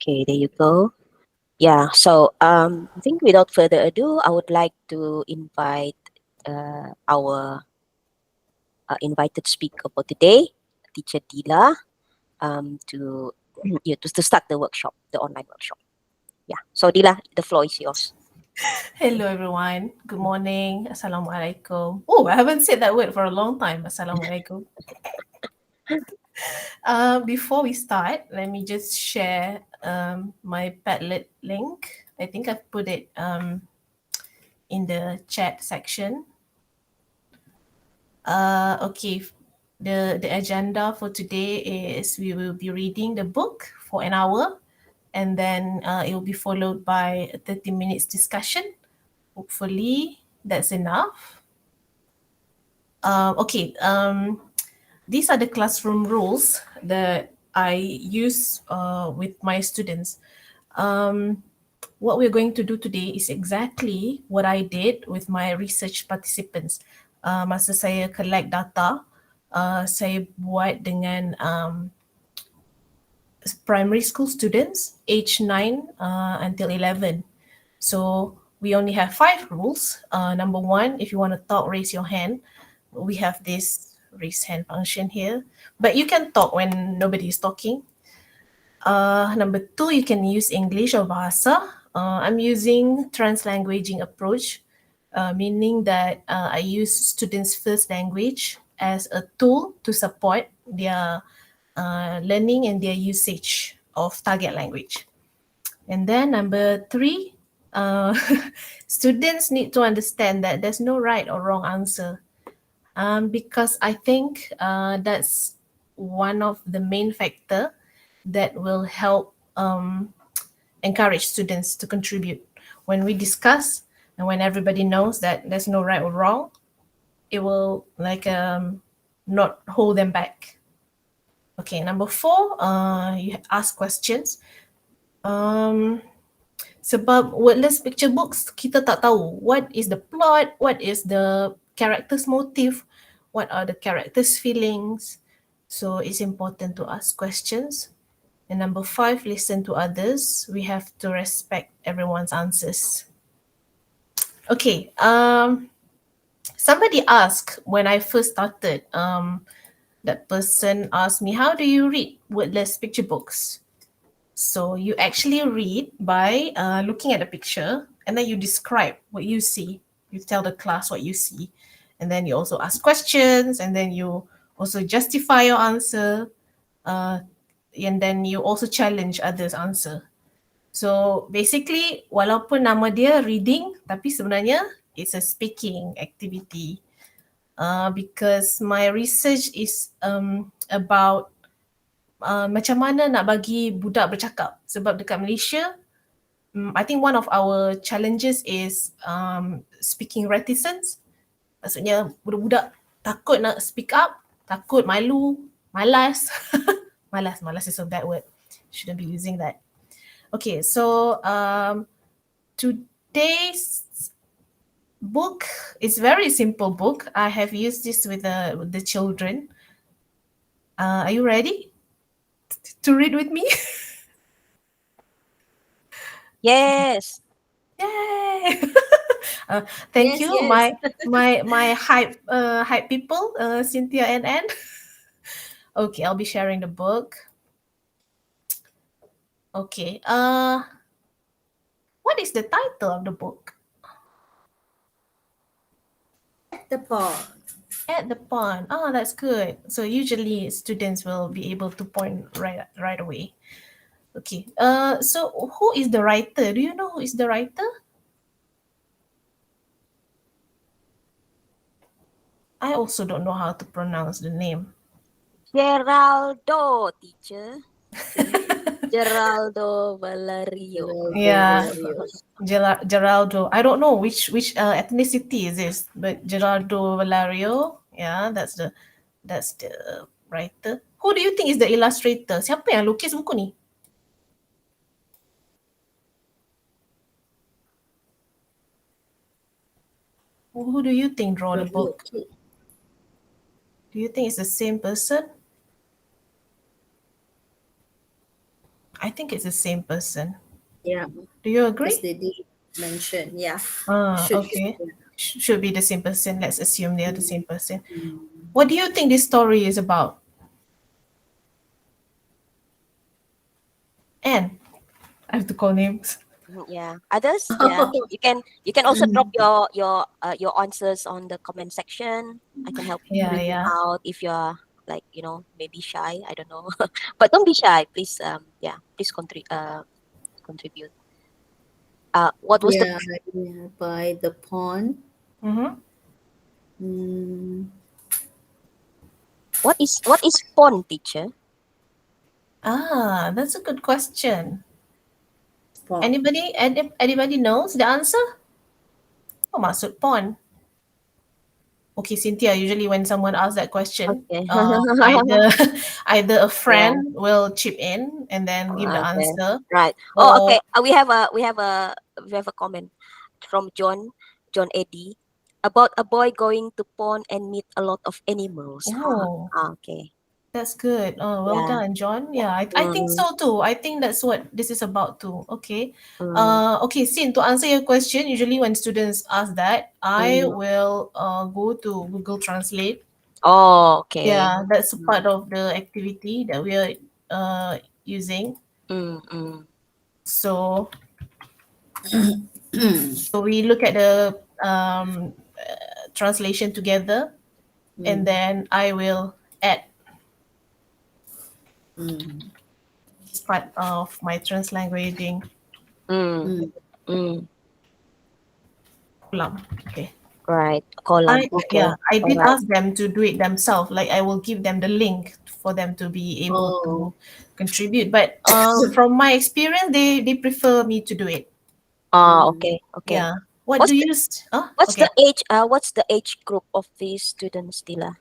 Okay, there you go. Yeah, so I think without further ado, I would like to invite our invited speaker for today, Teacher Dilla, to yeah, to start the workshop, the online workshop. Yeah, so Dilla, the floor is yours. Hello everyone. Good morning. Assalamualaikum. Oh, I haven't said that word for a long time. Assalamualaikum. Before we start, let me just share my Padlet link. I think I've put it in the chat section. Okay, the agenda for today is we will be reading the book for an hour, and then it will be followed by a 30 minutes discussion. Hopefully that's enough. Okay, these are the classroom rules that I use with my students. What we're going to do today is exactly what I did with my research participants. Masa saya collect data, saya buat dengan primary school students age 9 until 11. So we only have 5 rules. Number 1, if you want to talk, raise your hand. We have this raise hand function here, but you can talk when nobody is talking. Number 2, you can use English or Bahasa. I'm using translanguaging approach, meaning that I use students' first language as a tool to support their learning and their usage of target language. And then number 3, students need to understand that there's no right or wrong answer, because I think that's one of the main factor that will help encourage students to contribute. When we discuss and when everybody knows that there's no right or wrong, it will not hold them back. Okay, number 4, you ask questions. Sebab wordless picture books, kita tak tahu what is the plot, what is the character's motive, what are the character's feelings. So it's important to ask questions. And number 5, listen to others. We have to respect everyone's answers. Okay, somebody asked when I first started, that person asked me, how do you read wordless picture books? So you actually read by looking at the picture, and then you describe what you see. You tell the class what you see, and then you also ask questions, and then you also justify your answer, and then you also challenge others' answer. So basically, walaupun nama dia reading, tapi sebenarnya it's a speaking activity. Because my research is about macam mana nak bagi budak bercakap. Sebab dekat Malaysia, I think one of our challenges is speaking reticence. Maksudnya budak-budak takut nak speak up, takut malu, malas. Malas is a bad word. Shouldn't be using that. Okay, so today's book is very simple book. I have used this with the children. Are you ready to read with me? Yes. Yay! Thank Yes, you, yes. my hype people, Cynthia and Anne. Okay, I'll be sharing the book. Okay, what is the title of the book? The pond. At the pond. Oh, that's good. So usually students will be able to point right away. Okay. So who is the writer? Do you know who is the writer? I also don't know how to pronounce the name. Geraldo, teacher. Geraldo Valerio. Yeah, Geraldo. I don't know which ethnicity is this, but Geraldo Valerio. Yeah, that's the writer. Who do you think is the illustrator? Siapa yang lukis buku ni? Who do you think draw the book? Do you think it's the same person? I think it's the same person. Yeah, Do you because agree? they did mention. Yeah, Ah, should. okay. Should be the same person. Let's assume they are the Mm, same person. mm. What do you think this story is about? And I have to call names. Yeah. Others, yeah. You can also drop your answers on the comment section. I can help Yeah, read them yeah. out if you're like, maybe shy. I don't know. But don't be shy. Please, yeah, please contribute. What was the Yeah, yeah, by the pond. Mm-hmm. Mm, what is pond, teacher? Ah, that's a good question. spot. Anybody knows the answer? Oh, maksud pond. Okay, Cynthia, usually when someone asks that question, Okay. either either a Yeah. friend will chip in and then give the Okay. answer, Right. Oh, okay. or We have a comment from John Eddy about a boy going to pond and meet a lot of animals. Huh. oh, Okay. that's good. Oh, well Yeah. done, John. Yeah, I think Mm, so too. I think that's what this is about too. Okay. mm, Okay, Sin, to answer your question, usually when students ask that, I mm. will go to Google Translate. Oh, okay. Yeah, that's a part Mm, of the activity that we are using. Mm, mm, So we look at the translation together, and mm, then I will add mm, this part of my translanguaging mm, mm. mm. column. Okay. Right. Column. Okay. I All did right. ask them to do it themselves. Like I will give them the link for them to be able Oh, to contribute. But from my experience, they prefer me to do it. mm. Okay. Okay. Yeah. What What's do the you? what's Okay. the age? What's the age group of these students, Dila?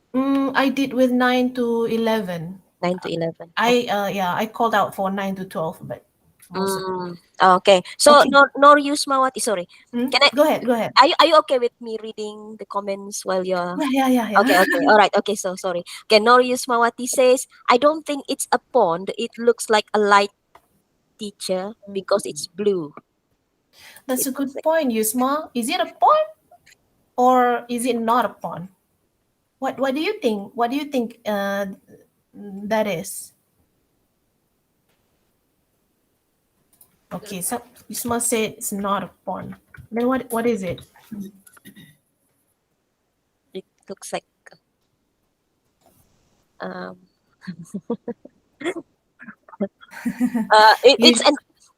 I did with 9 to 11. 9 to 11. I called out for 9 to 12, but most of Mm, okay. So okay. Nor Yusmawati, sorry. Can I Go ahead. Go ahead. are you okay with me reading the comments while you're Yeah. okay, okay. All right. Okay, so sorry. Okay, Nor Yusmawati says, I don't think it's a pond. It looks like a light, teacher, because it's blue. That's It a looks good like point, Yusma. Is it a pond or is it not a pond? What do you think? What do you think that is? Okay, so Yusma said it's not a pond. Then what is it? it looks like um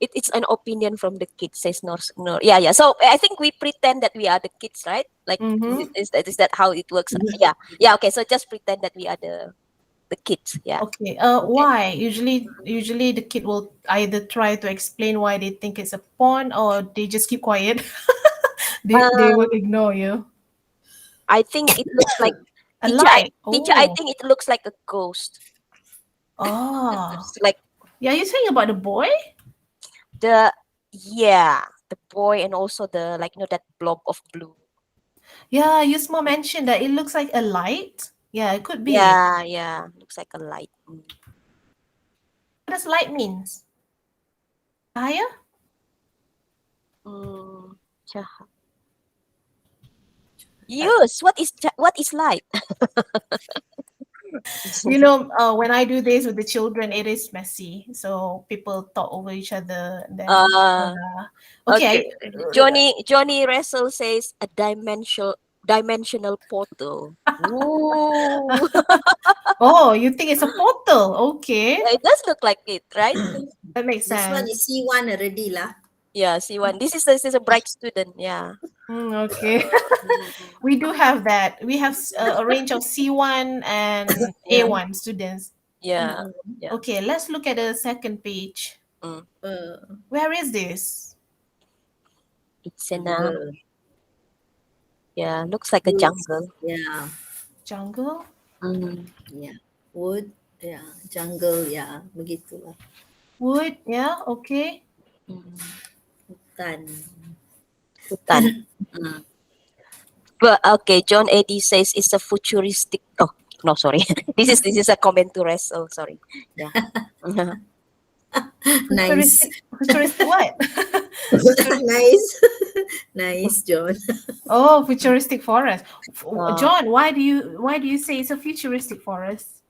it's You, an opinion from the kids, says Nor. Yeah, yeah. So I think we pretend that we are the kids, right? Like, mm-hmm. is that how it works? Yeah, yeah. Okay, so just pretend that we are the kids. Yeah. Okay. Okay. Why? Usually the kid will either try to explain why they think it's a pond or they just keep quiet. They will Um, ignore you. I think it looks like A teacher. I light. teacher. I Oh. think it looks like a ghost. Oh. It's like Yeah, you're saying about the boy? the yeah, the boy, and also the, like, that blob of blue. Yeah, Yusma mentioned that it looks like a light. Yeah, it could be. Yeah, yeah. Looks like a light. Mm. What does light means? Cahaya? Mm. Yes. What is light? When I do this with the children, it is messy. So people talk over each other. And then, Uh, okay. okay. Johnny Russell says a dimensional portal. Ooh. Oh, you think it's a portal? Okay, Yeah, it does look like it, right? that makes This one sense. is C1 already lah. Yeah, see one. This is a bright student. Yeah. Okay, Mm, we do have that. We have a range of C1 and yeah. A1 students. Yeah. Mm-mm. Yeah. Okay, let's look at the second page. Mm. Where is this? It's in a Jungle. yeah. Looks like a Woods. jungle. Yeah, Jungle? Mm. yeah. Wood. Yeah, jungle. Yeah, begitulah. Wood? Yeah, okay. Mm. Hutan. Hutan. Mm. But okay, John Eddy says it's a futuristic. Oh no, sorry. This is a comment to rest. Oh, sorry. Yeah. Nice. Futuristic what? Futuristic. Nice. Nice, John. Oh, futuristic forest. Uh, John, why do you say it's a futuristic forest?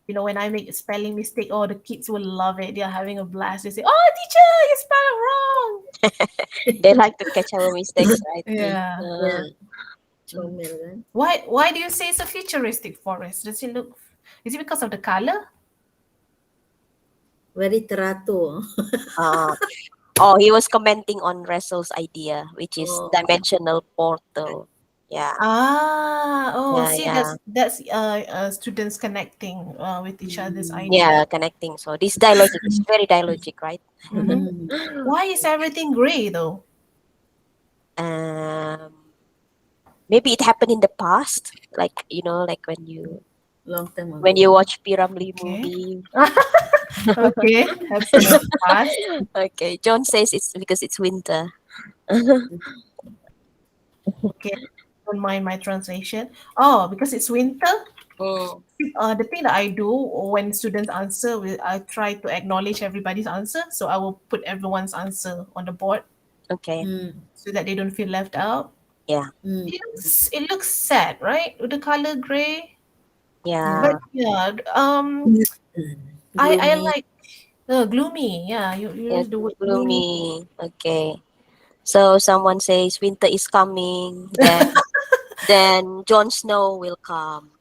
When I make a spelling mistake, oh, the kids will love it. They're having a blast. They say, "Oh, teacher, you spelled it wrong." they like to catch our mistakes, right? Yeah. Yeah. Mm. Comel kan. Why do you say it's a futuristic forest? Does it look? Is it because of the color? Very teratur. Uh, oh, he was commenting on Russell's idea, which is Oh. dimensional portal. Yeah, Oh, yeah, see, yeah, that's students connecting with each other's idea. yeah, connecting. So this dialogic is very dialogic, right? Hmm. Why is everything gray though? um, Maybe it happened in the past, like like Long time when ago. you watch Piramli Okay. movie. Okay, happened in the past. Okay, John says it's because it's winter. Okay, don't mind my translation. Oh, because it's winter. Mm, The thing that I do when students answer, I try to acknowledge everybody's answer. So I will put everyone's answer on the board okay, Mm. so that they don't feel left out. yeah, Mm. It looks sad, right? With the color gray. But yeah, yeah, I Gloomy. like gloomy. Yeah, you yeah, use the word gloomy. gloomy. Okay, so someone says winter is coming, then Jon Snow will come.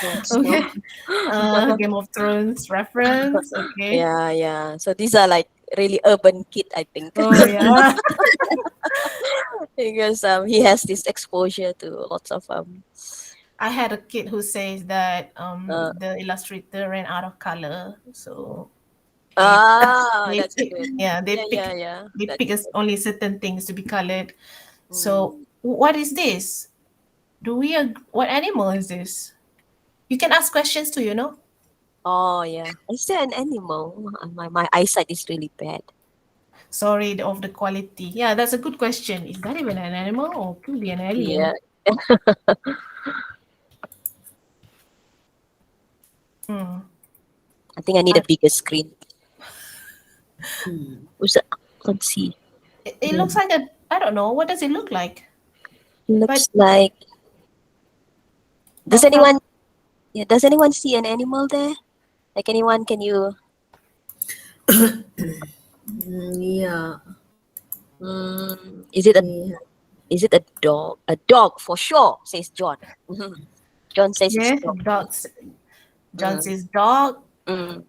Jon Snow. Okay. Game of Thrones reference. Okay. Yeah, yeah. So these are like really urban kid, I think, Oh yeah. because he has this exposure to lots of I had a kid who says that uh the illustrator ran out of color, so they they that's pick good. yeah they Yeah, yeah, pick yeah. they pick That's us good. only certain things to be colored. So Mm. what is this? What animal is this? You can ask questions too, you know. Oh yeah. Is there an animal? My eyesight is really bad. Sorry of the quality. Yeah, that's a good question. Is that even an animal or could be an Yeah. alien? Hmm. I think I need a I, bigger screen. Mm. Who's that? Let's see. it looks like a. I don't know. What does it look like? But Looks like does but from anyone does anyone see an animal there? Like anyone can you Yeah. is it a Yeah. is it a dog? A dog for sure, says John. John says it's yes, dog. dogs. John Mm, says dog. mm.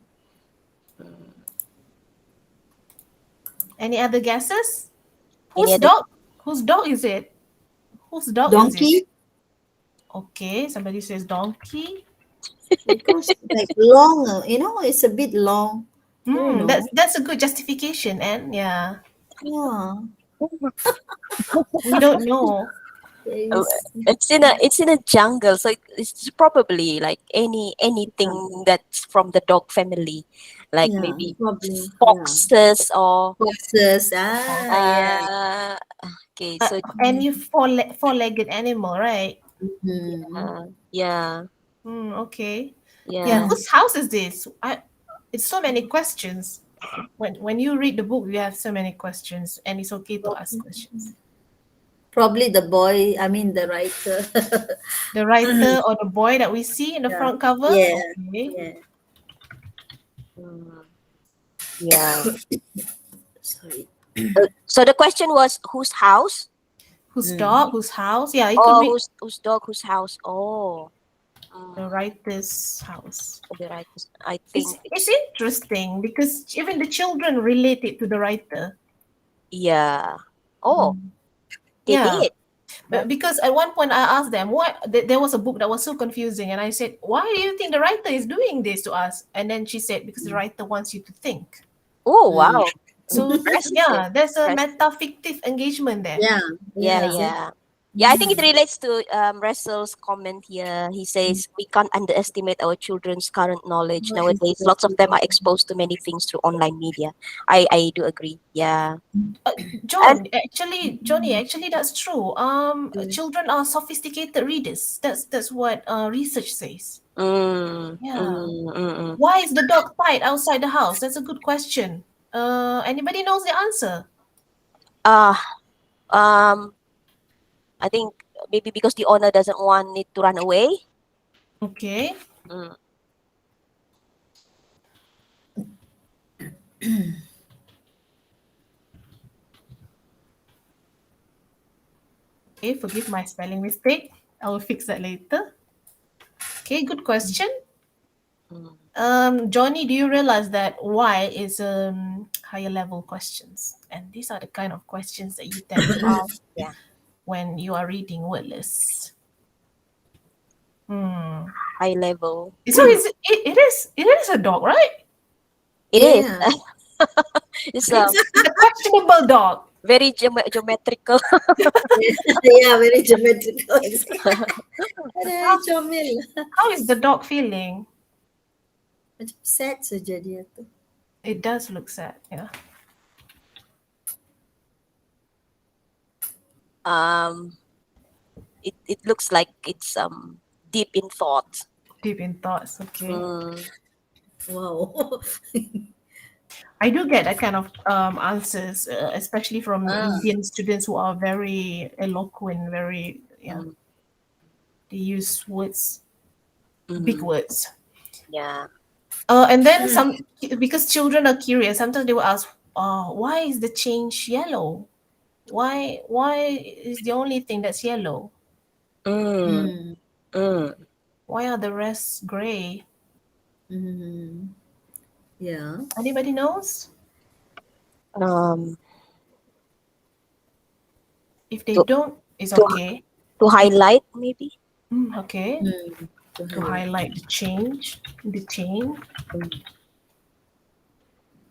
Any other guesses? Any Whose other dog? Whose dog is it? Whose dog is it? Donkey, Okay, somebody says donkey. because like long, it's a bit long. I don't Hmm, that's know. that's a good justification, and yeah, Yeah. we don't know. There Oh, is. it's in a jungle, so it's probably like anything Yeah. that's from the dog family, like Yeah. maybe Probably. Yeah. foxes or Foxes. Oh. Yeah. uh okay, so Any four-legged animal, right? Hmm. yeah, Hmm, okay. Yeah, yeah, Yeah. whose house is this? It's so many questions. When you read the book, you have so many questions, and it's okay to ask questions. Probably the boy, I mean the writer. The writer or the boy that we see in the Yeah. front cover. Yeah. Okay. Yeah. mm, yeah. Sorry. So the question was whose house? Whose Mm. dog? Whose house? Yeah, you could Oh, read whose dog? Whose house? Oh, the mm, writer's house. the right. I It's think it's interesting because even the children relate it to the writer. yeah. Oh, Mm. they Yeah, did. but because at one point I asked them what there was a book that was so confusing, and I said, "Why do you think the writer is doing this to us?" And then she said, "Because the writer wants you to think." Oh Mm. wow, So impressive. yeah, there's a Impressive. meta-fictive engagement there. Yeah. Yeah, Yeah. See? yeah. Yeah, I think it relates to Russell's comment here. He says we can't underestimate our children's current knowledge. More Nowadays, lots of them are interesting. exposed to many things through online media. I do agree. Yeah. Uh, And Johnny, actually, that's true. Mm. Children are sophisticated readers. That's what research says. mm, Yeah. Mm-mm. Why is the dog tied outside the house? That's a good question. Anybody knows the answer? Uh, um, I think maybe because the owner doesn't want it to run away. Okay. Mm. Okay, forgive my spelling mistake. I will fix that later. Okay, good question. Mm. Johnny, do you realize that why is higher level questions? And these are the kind of questions that you tend to ask Yeah, when you are reading wordless. Hmm. high level. So it is a dog, right? It is. Yeah. It's It's a questionable dog. very geometrical. Yeah, very geometrical. Aduh, How, comel. how is the dog feeling? Macam sad saja dia tu. It does look sad, yeah. um, it looks like it's deep in thought. Deep in thoughts, okay. Mm, Wow. I do get that kind of answers, especially from ah, Indian students who are very eloquent, very, yeah, mm, they use words, big mm, words. yeah. And then some, because children are curious, sometimes they will ask, why is the change yellow? Why is the only thing that's yellow? Mm, Hmm. mm. Why are the rest gray? Hmm. Yeah. Anybody knows? Um, If they to don't, it's to okay. to highlight maybe. Okay. Hmm. To To highlight. highlight the change, the chain. Mm,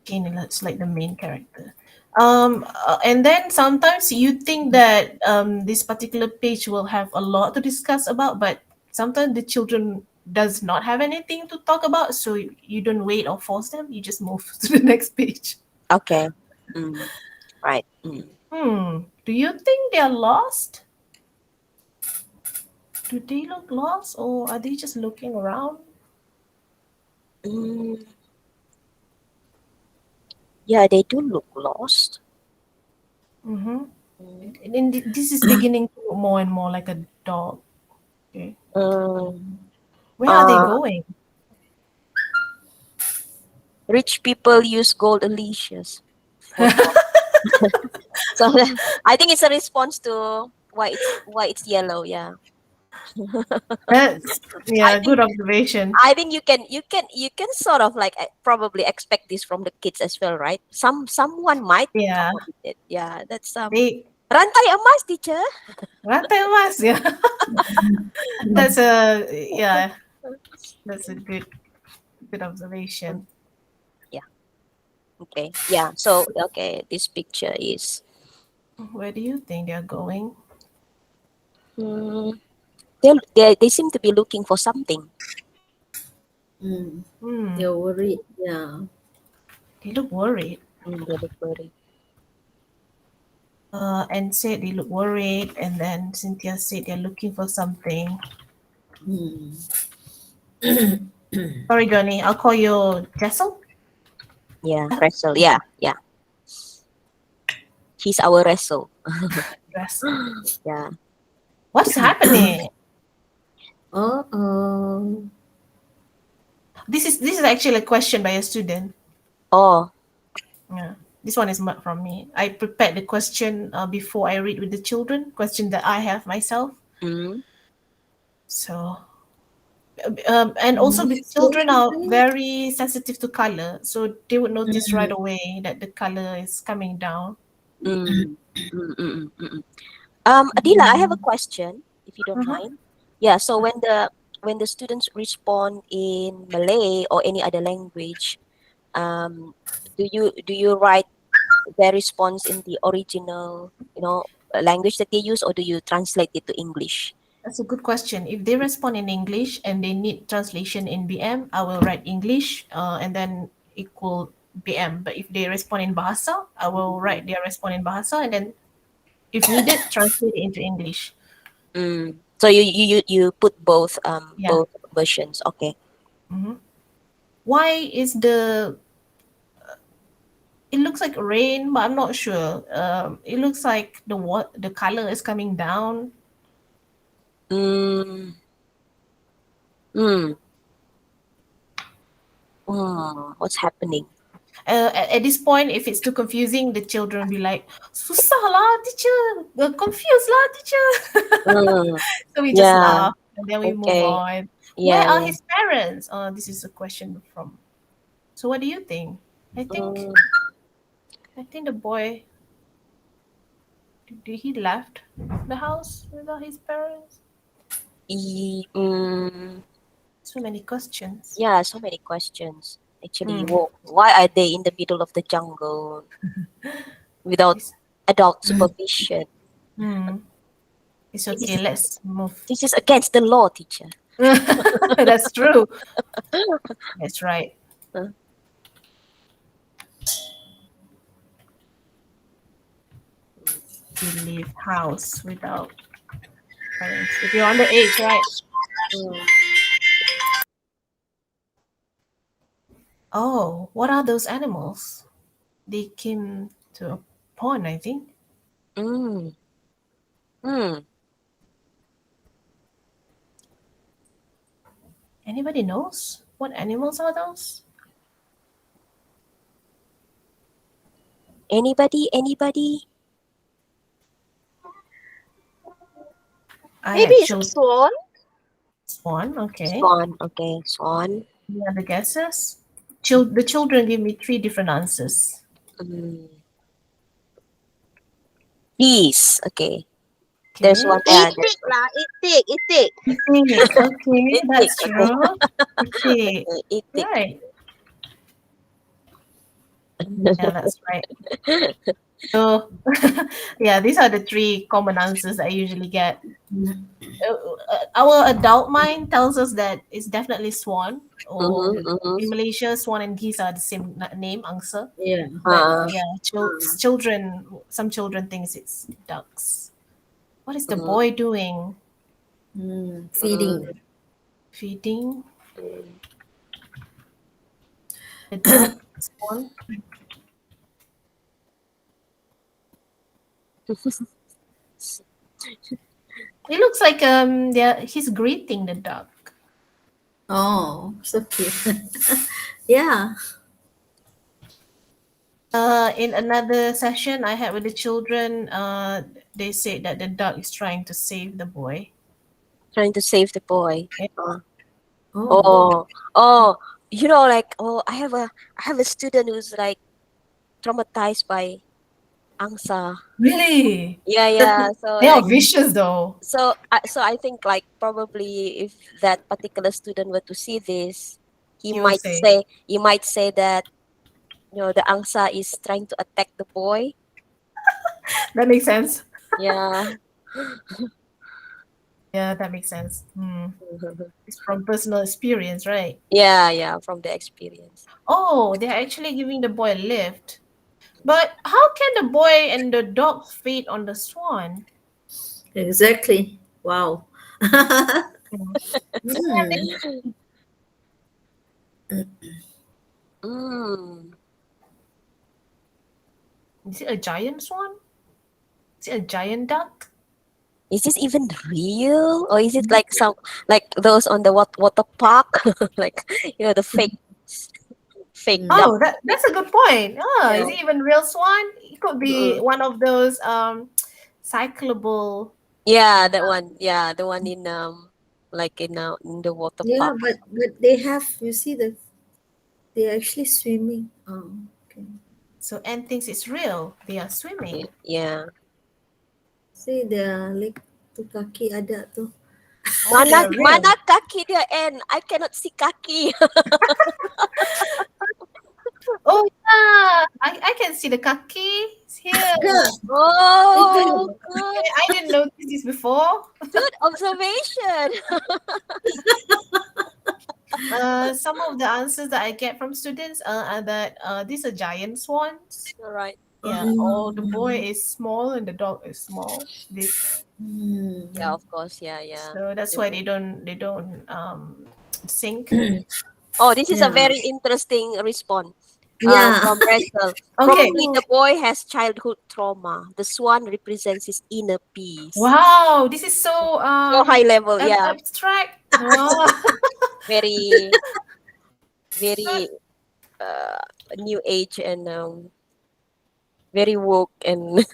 Jane is like the main character. And then sometimes you think that this particular page will have a lot to discuss about, but sometimes the children does not have anything to talk about, so you don't wait or force them. You just move to the next page. okay. Mm, right. Mm. Do you think they are lost? Do they look lost, or are they just looking around? Mm, yeah, they do look lost. Mm-hmm. Mm, And then this is beginning to look more and more like a dog. Okay, mm, where are they uh, going? rich people use gold leashes for dogs. So I think it's a response to why it's yellow. Yeah. That's I yeah, think good observation. you can sort of like probably expect this from the kids as well, right? Someone might come Yeah, up with it. Yeah, that's they rantai emas, teacher. rantai emas. Yeah, that's a yeah, that's a good observation. Yeah. Okay. Yeah. So okay, this picture is. Where do you think they're going? Mm, they seem to be looking for something. Hmm. Hmm, You're worried. Yeah. they look worried. They look very. And said they look worried, and then Cynthia said they're looking for something. Hmm. Sorry, Johnny, I'll call you Jessel. Yeah, wrestle. Yeah, yeah. She's our wrestle. Jessel. Yeah. What's happening? Oh. This is actually a question by a student. Oh. Yeah. This one is from me. I prepared the question before I read with the children, question that I have myself. Mm, So, and also the Which children children are are very sensitive to color. So they would notice right you? away that the color is coming down. mm, mm. Adila, I have a Mm. question, if you don't Uh-huh. mind. Yeah, so when the students respond in Malay or any other language, um, do you write their response in the original, language that they use, or do you translate it to English? That's a good question. If they respond in English and they need translation in BM, I will write English and then equal BM. But if they respond in Bahasa, I will write their respond in Bahasa and then, if needed, translate it into English. Mm. So you put both Yeah. versions. Okay. Mhm. Why is it looks like rain, but I'm not sure. It looks like the color is coming down. Mm, mm, what's happening? At this point, if it's too confusing, the children will be like, "Susah lah, teacher. Confused lah, teacher." Mm, So we just yeah. laugh and then we move Okay. on. Where Yeah. are Yeah. his parents? This is a question from. So what do you think? I think Mm, I think the boy did he left the house without his parents? mm, So many questions. yeah. So many questions. Actually, Hmm. why are they in the middle of the jungle without It's, adult supervision? hmm. It's This okay. is Let's move. this is against the law, teacher. That's true. That's right. Uh, You leave house without parents. If you're underage, right? mm, Oh, what are those animals? They came to a pond, I think. mm, mm. Anybody knows what animals are those? Anybody? Anybody? I Maybe had it's chosen swan. swan. Okay. Swan. Okay, swan. Any other guesses? The children give me three different answers. Mm. Bees. Okay. There's Okay. one. Yeah. There's Itik lah, itik, itik. Itik. Okay, itik. that's Okay. true. Itik. Okay. Itik. Right. Yeah, that's right. So, yeah, these are the three common answers I usually get. Our adult mind tells us that it's definitely swan, or Mm-hmm, mm-hmm. in Malaysia, swan and geese are the same name, angsa. Yeah. But Uh, yeah, children, some children thinks it's ducks. What is the mm, boy doing? Feeding. Feeding mm. the duck, swan. It looks like he's greeting the duck. Oh, so cute. Yeah. In another session I had with the children, they said that the duck is trying to save the boy. Trying to save the boy. Yeah. Oh. Oh, oh, like, I have a student who's like traumatized by angsa. Really? Yeah, yeah. So They are like, vicious though. so I think like probably if that particular student were to see this, He will say he might say that the angsa is trying to attack the boy. that makes sense. Yeah. Yeah, that makes sense. It's from personal experience, right? Yeah, yeah, from the experience. Oh, they're actually giving the boy a lift. But how can the boy and the dog feed on the swan? Exactly. Wow. Yeah, Mm. is it a giant swan? Is it a giant duck? Is this even real, or is it like like those on the water park, like the fake duck? Oh, that's a good point. Oh, is Yeah. it even real swan? It could be Mm. one of those cyclable. Yeah, that one. Yeah, the one in like in the water Yeah, park. but they have, you see, they're actually swimming. Oh, okay. So Anne thinks it's real. They are Yeah, swimming. yeah. See, their leg tu kaki ada tu. So they Mana are real. mana kaki dia, and I cannot see kaki. Oh yeah, I can see the kaki. It's here. Good. Oh, good, I didn't notice this before. good observation. Some of the answers that I get from students are that these are giant swans. All right. Yeah. Oh, the boy is small and the dog is small. Yeah, Mm. of course. Yeah, yeah. So that's why they don't sink. Oh, this is a Yeah. very interesting response. Yeah. From Rachel. Okay. Probably the boy has childhood trauma. The swan represents his inner peace. Wow, this is so So high level, yeah. abstract. Wow. Very, very new age and very woke and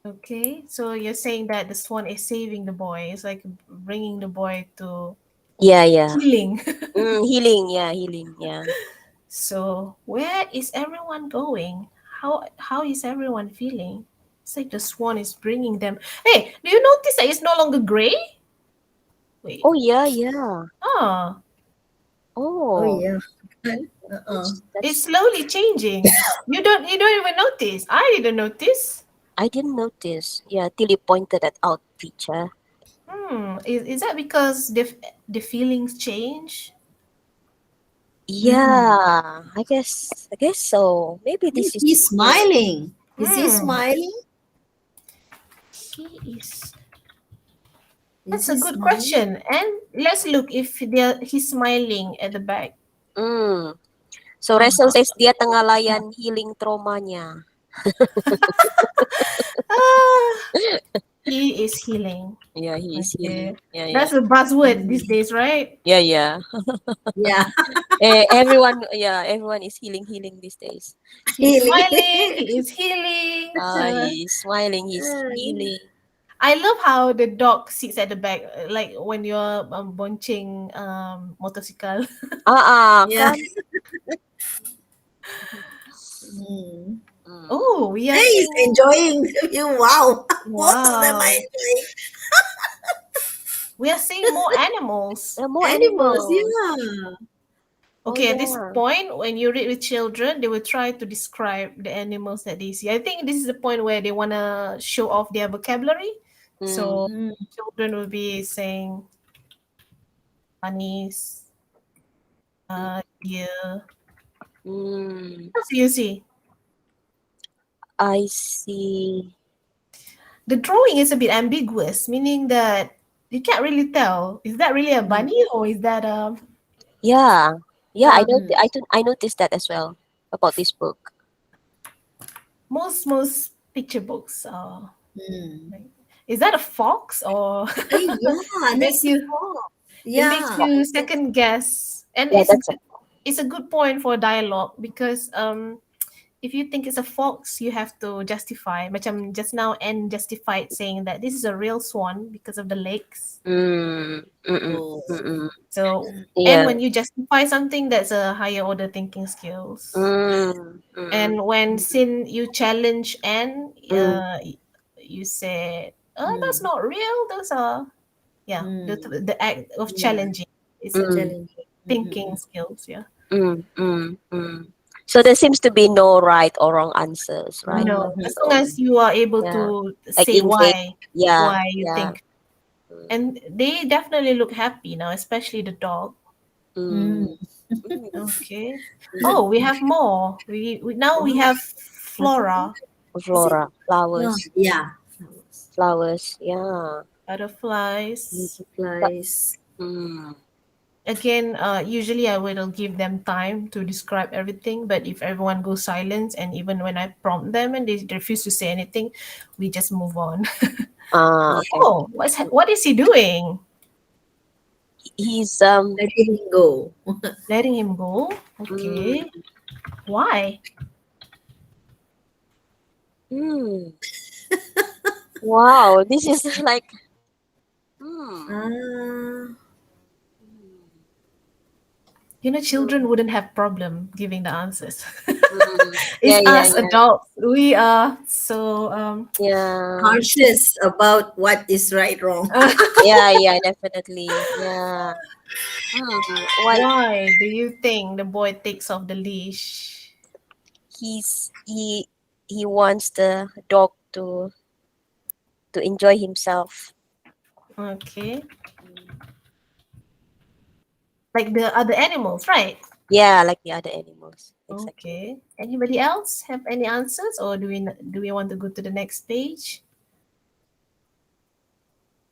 Okay, so you're saying that the swan is saving the boy. It's like bringing the boy to yeah, yeah. healing. Healing, yeah, healing, yeah. So where is everyone going? How is everyone feeling? It's like the swan is bringing them. Hey, do you notice that it's no longer gray? Wait. Oh, yeah, yeah. Ah, Oh Oh, yeah. Uh-uh. it's that's slowly changing. You don't even notice. I didn't notice. I didn't notice. Yeah, till you pointed that out, teacher. Is that because the feelings change? Mm. Yeah, I guess so. Maybe Hey, this is he's smiling. Is he Hmm. smiling? He is. Is That's a he good smiling? question. And let's look if he's smiling at the back. mm. So Rachel Uh-huh. says dia tengah layan healing traumanya. Ah, he is healing. Yeah, he is Okay. healing. Yeah, yeah. That's a buzzword these Mm. days, right? Yeah, yeah. Yeah. Everyone is healing these days. He's Healing. smiling, he is healing. He's smiling, he's healing. I love how the dog sits at the back, like when you're bonching motorcycle. Yeah. Kan? Mm. Mm. Oh, we are Hey, he's seeing. enjoying the view. Wow. Most of them are Wow. enjoying We are seeing more animals. There are more animals. animals. Yeah. Oh Okay, at this yeah. point, when you read with children, they will try to describe the animals that they see. I think this is the point where they want to show off their vocabulary. Mm. So Mm. children will be saying bunnies, deer. Mm. What do you see? I see. The drawing is a bit ambiguous, meaning that you can't really tell. Is that really a Mm. bunny or is that Yeah. Yeah, I know Mm. I noticed that as well about this book. most picture books are Mm. like, is that a fox or Hey, yeah, it makes that's the you fault. it makes Yeah. you second guess, and Yeah, that's a it's a good point for dialogue because if you think it's a fox, you have to justify. Macam just now, Anne justified saying that this is a real swan because of the legs. mm-mm, Oh. mm-mm. So, and Yeah. when you justify something, that's a higher order thinking skills. Mm. And when sin you challenge and Mm. you say, that's Mm. not real. Those are Mm. the act of Yeah. challenging is a Mm. Challenging. thinking Mm-mm. skills. Yeah. Mm. Mm. Mm. So there seems to be no right or wrong answers, right? No, Mm-hmm. as long So as you are able yeah, to like say English. Yeah, why you yeah. think, Mm. and they definitely look happy now, especially the dog. Mm. Mm. Mm. Okay. Mm. Oh, we have more. We now we Wow. have What is it? flora, Is it? Flora, Oh, flowers, yeah. Flowers. flowers. Yeah. butterflies. But, Butterflies. mm. Again, usually I will give them time to describe everything, but if everyone goes silent and even when I prompt them and they refuse to say anything, we just move on. Yeah. Okay. Oh, what is he doing? He's Letting him go. Letting him go? mm, Okay. Why? mm. Wow, this is like hmm. Ah. You know, Mm. children wouldn't have problem giving the answers. Mm. Yeah, It's yeah, us yeah. adults. We are so Yeah. Conscious about what is right, wrong. Yeah, yeah, definitely. Yeah. Why why do you think the boy takes off the leash? he's he wants the dog to enjoy himself. Okay. Like the other animals, right? Yeah, like the other animals. Exactly. Okay. Anybody else have any answers, or do we want to go to the next page?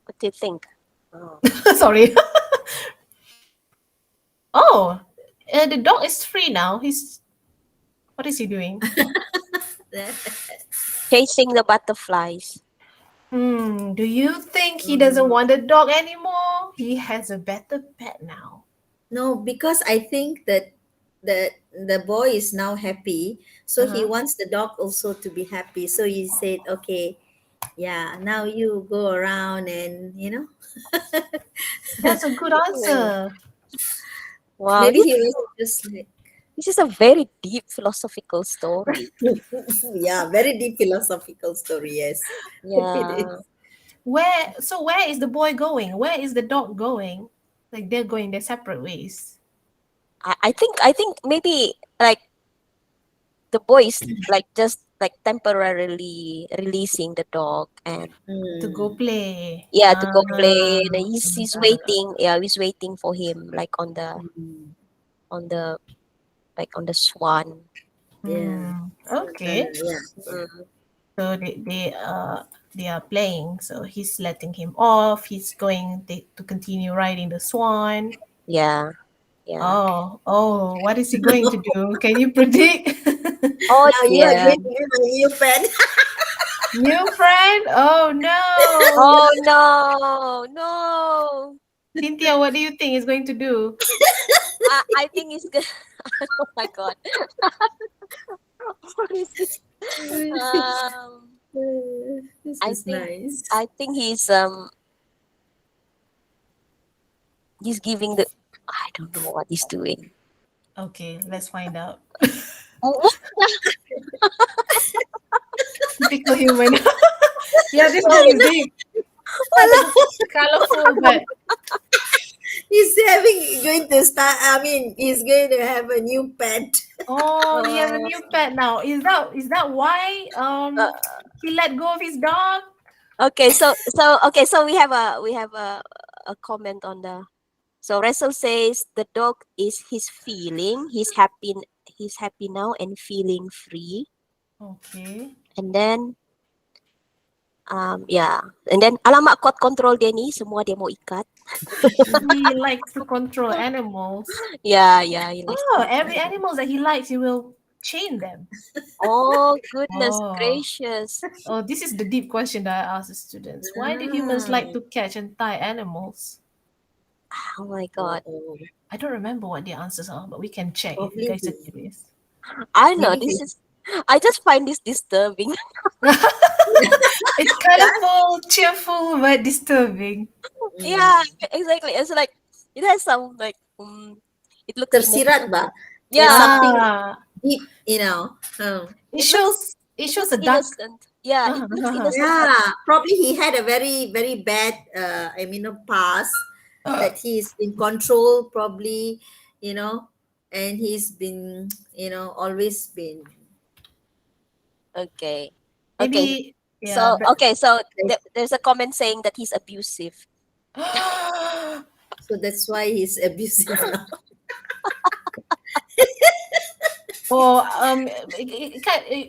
What do you think? Oh. Sorry. Oh, the dog is free now. What is he doing? Chasing the butterflies. Do you think he doesn't want the dog anymore? He has a better pet now. No, because I think that the boy is now happy, so he Uh-huh. wants the dog also to be happy. So he said, "Okay, yeah, now you go around and That's a good Oh. answer. Wow, maybe he was just like, this is a very deep philosophical story. yeah, very deep philosophical story. Yes, it Yeah, is. Where is the boy going? Where is the dog going? Like they're going their separate ways. I think maybe like the boy is like just like temporarily releasing the dog and To go Mm, play. yeah to go play. And Ah. he's waiting. Yeah, he's waiting for him like mm, on the on the swan. yeah. So, Okay. yeah, yeah. Mm, So they are playing. So he's letting him off. He's going to continue riding the swan. yeah, yeah. Oh, what is he going to do? Can you predict? Oh Now you are dear. going to give a new pet. New friend? Oh no. Oh no, no. Cynthia, what do you think he's going to do? I think it's good. Oh my god. What is this? This I is think nice. he's giving the. I don't know what he's doing. Okay, let's find out. Oh, Typical human. Yeah, this one is deep. Colorful, but He's having going to start. I mean, he's going to have a new pet. oh, he has a uh, new pet now. Is that why uh, he let go of his dog? okay, so we have a comment on the. So Russell says the dog is his feeling. He's happy now and feeling free. Okay. And then yeah. And then alamak kuat control dia ni, semua dia mau ikat. He likes to control animals. Yeah, he likes Oh, to. every animal that he likes, he will chain them. Oh, goodness Oh, gracious. oh, this is the deep question that I ask the students. Why do humans like Ah, to catch and tie animals? Oh my god. oh, I don't remember what the answers are, but we can check if you probably guys are curious. I know maybe this he, is I just find this disturbing. It's yeah. colorful, cheerful, but disturbing. Yeah, Mm. exactly. It's like it has some like it looks Tersirat, innocent. ba? There's Yeah, something Ah, deep, it it looks shows it it shows looks a dark. innocent. Yeah, it looks innocent, but Yeah, probably he had a very, very bad, past that he's been controlled, probably, and he's been, always been. okay. Okay. Maybe yeah, So but okay, so there's a comment saying that he's abusive. So that's why he's abusive now. or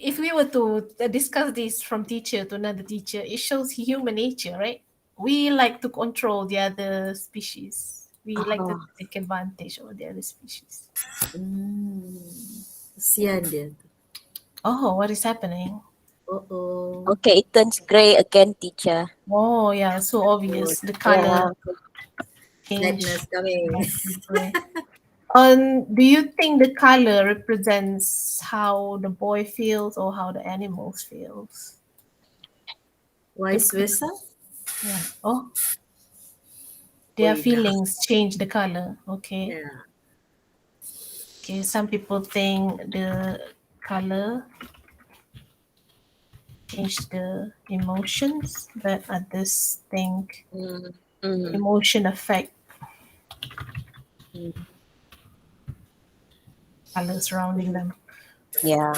if we were to discuss this from teacher to another teacher, it shows human nature, right? We like to control the other species. We like to Oh, take advantage of the other species. Hmm. Kesian dia. Oh, what is happening? Oh. okay, it turns gray again, teacher. Oh, yeah, so obvious. The color Yeah. change Sadness coming. back to gray. Do you think the color represents how the boy feels or how the animals feels? Vice versa. Yeah. Oh, their Wait now. feelings change the color. Okay. Yeah. Okay. Some people think the color change the emotions, but others think Mm, mm, emotion affect Mm. color surrounding them. yeah.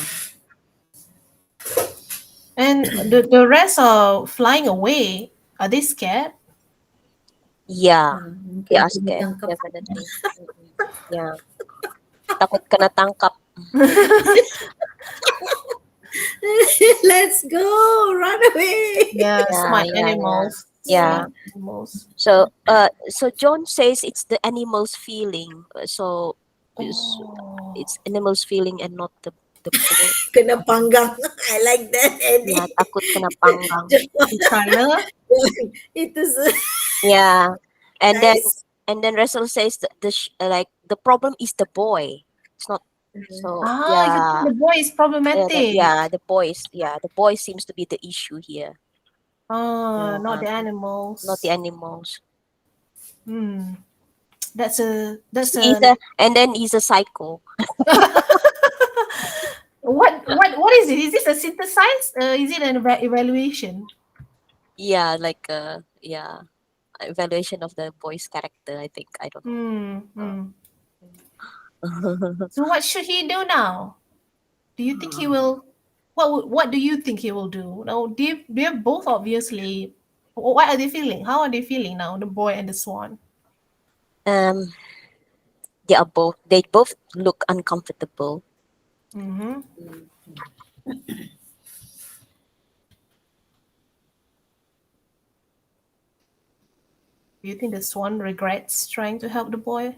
And the rest are flying away. Are they scared? Yeah. They Mungkin are kena scared, tangkap. definitely. Yeah. Takut kena tangkap. Let's go, run away. Yeah, Yeah, smart yeah, yeah. animals. Yeah. Animals. So John says it's the animal's feeling. It's Oh. animal's feeling and not the boy. Kena panggang. I like that, Yeah, Eddie. takut kena panggang. The color. It is Yeah, and then nice. Russell says like the problem is the boy. It's not. So Ah, you think yeah, the boy is problematic. the boy seems to be the issue here, Not Yeah. the not the animals. animals. Hmm. That's a And then he's a psycho. what is it? Is this a synthesize? Is it an evaluation? Yeah, like evaluation of the boy's character. I think I don't Hmm. know. So what should he do now? Do you think he will? What do you think he will do? Now they're both obviously. What are they feeling? How are they feeling now? The boy and the swan. um, they both look uncomfortable. Mm-hmm. Do you think the swan regrets trying to help the boy?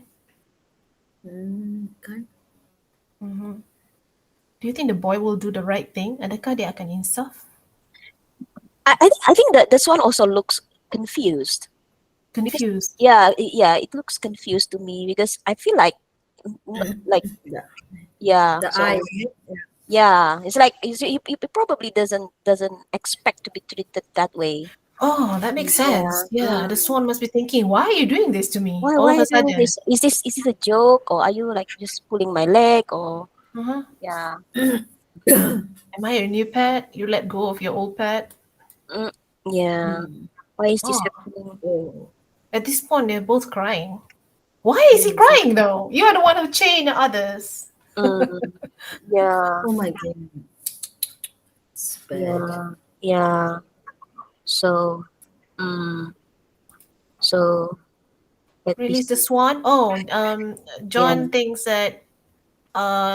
Kan? Mm-hmm. Do you think the boy will do the right thing? Adakah dia akan insaf? I think that this one also looks confused because Confused. yeah, it looks confused to me because I feel like like The, yeah, the so eyes. yeah, it's like he probably doesn't expect to be treated that way. Oh, that makes sense. Yeah. Yeah, the swan must be thinking, why are you doing this to me? All Why of are a you doing sudden. this? Is this a joke, or are you like just pulling my leg, or Uh-huh. yeah. Am I your new pet? You let go of your old pet? Mm, yeah. Mm. Why is this Oh, happening? Oh. at this point, they're both crying. Why is he Mm. crying though? You are the one who chained the others. Mm, yeah, Oh my god. It's bad. yeah, yeah. So, mm, so let me Release the see. swan. Oh, Yeah, John thinks that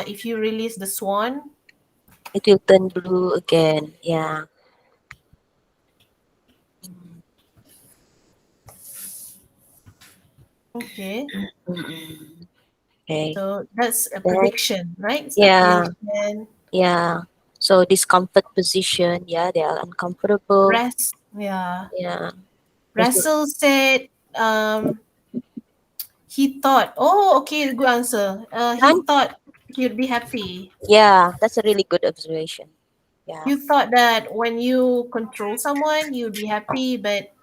if you release the swan, it will turn blue again. Yeah. okay. Mm-mm. Okay. So that's a Then, prediction, right? yeah, Speculation. yeah. So discomfort position. Yeah, they are uncomfortable. Yeah. Yeah. Russell, Russell said he thought, oh, okay, good answer. He and thought he'd be happy. yeah, that's a really good observation. Yeah. You thought that when you control someone, you'd be happy, but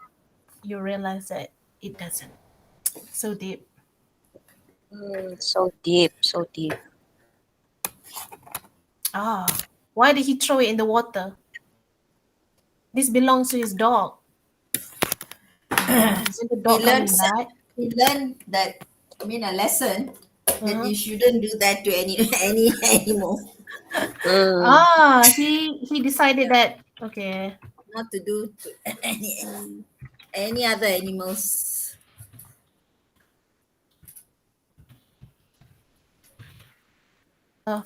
you realize that it doesn't. So deep. So deep, so deep. Ah, why did he throw it in the water? This belongs to his dog. Isn't the He dog learned coming back? he learned that, I mean, a lesson that Uh-huh. you shouldn't do that to any any animal. Mm, He decided that okay. Not to do to any other animals.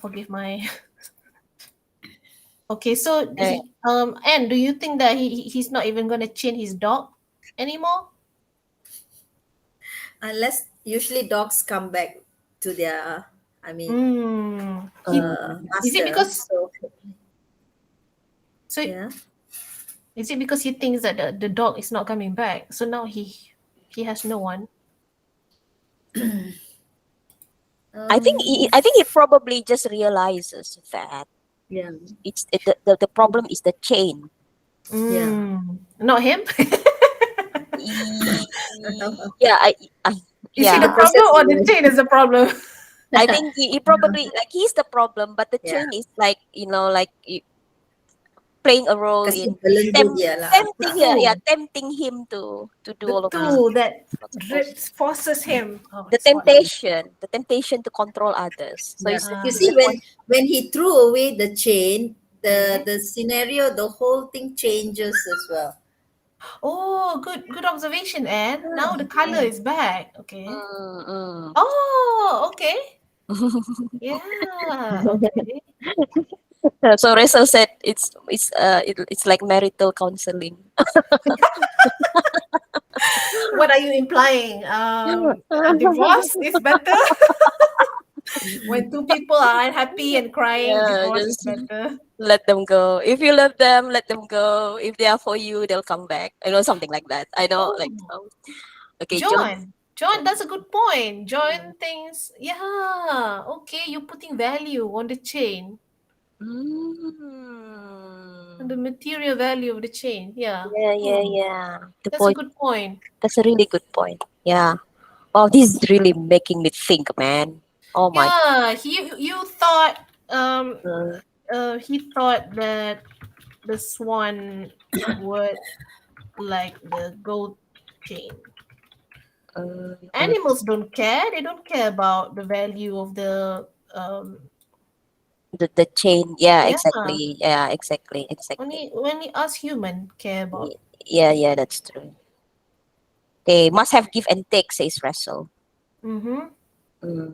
Forgive my. Okay, so eh, and do you think that he's not even gonna chain his dog anymore? Unless usually dogs come back to their, I mean, He is it master. because So so yeah. is it because he thinks that the dog is not coming back? So now he has no one. Um. I think he probably just realizes that Yeah. the problem is the chain. Yeah. Not him. E- Yeah, I Is he In yeah. the the process, problem he or the was. chain is the problem? I think he probably like he's the problem, but the Yeah. chain is like like playing a role Kasi in belenggu dia lah. tempting yeah, Two. tempting him to do The all of these two things. that Not supposed. drips forces him. Oh, The it's what? temptation to control others. So Yeah. You he see, just Ah. wants. when he threw away the chain, Mhm. the scenario, the whole thing changes as well. Oh, good observation, Anne. Now the color is back. Okay. Mm, Oh, okay. Yeah. Okay. So Rachel said it's like marital counseling. What are you implying? A divorce is better? When two people are unhappy and crying, Yeah, divorce is just better. let them go. If you love them, let them go. If they are for you, they'll come back. I know something like that. I know, like, Oh, okay, John. John, that's a good point. John thinks, yeah, okay, you're putting value on the chain, on the Mm. material value of the chain. Yeah. Yeah, yeah, Hmm. yeah. The That's a point. good point. That's a really good point. Yeah. Wow, this is really making me think, man. Oh my. Yeah, you thought Uh, he thought that the swan would like the gold chain. uh, Animals don't care. They don't care about the value of the the chain. Yeah, yeah. exactly. Yeah, exactly, exactly. Only us human care about Yeah, yeah, that's true. They must have give and take, says Russell. mm-hmm. Mm,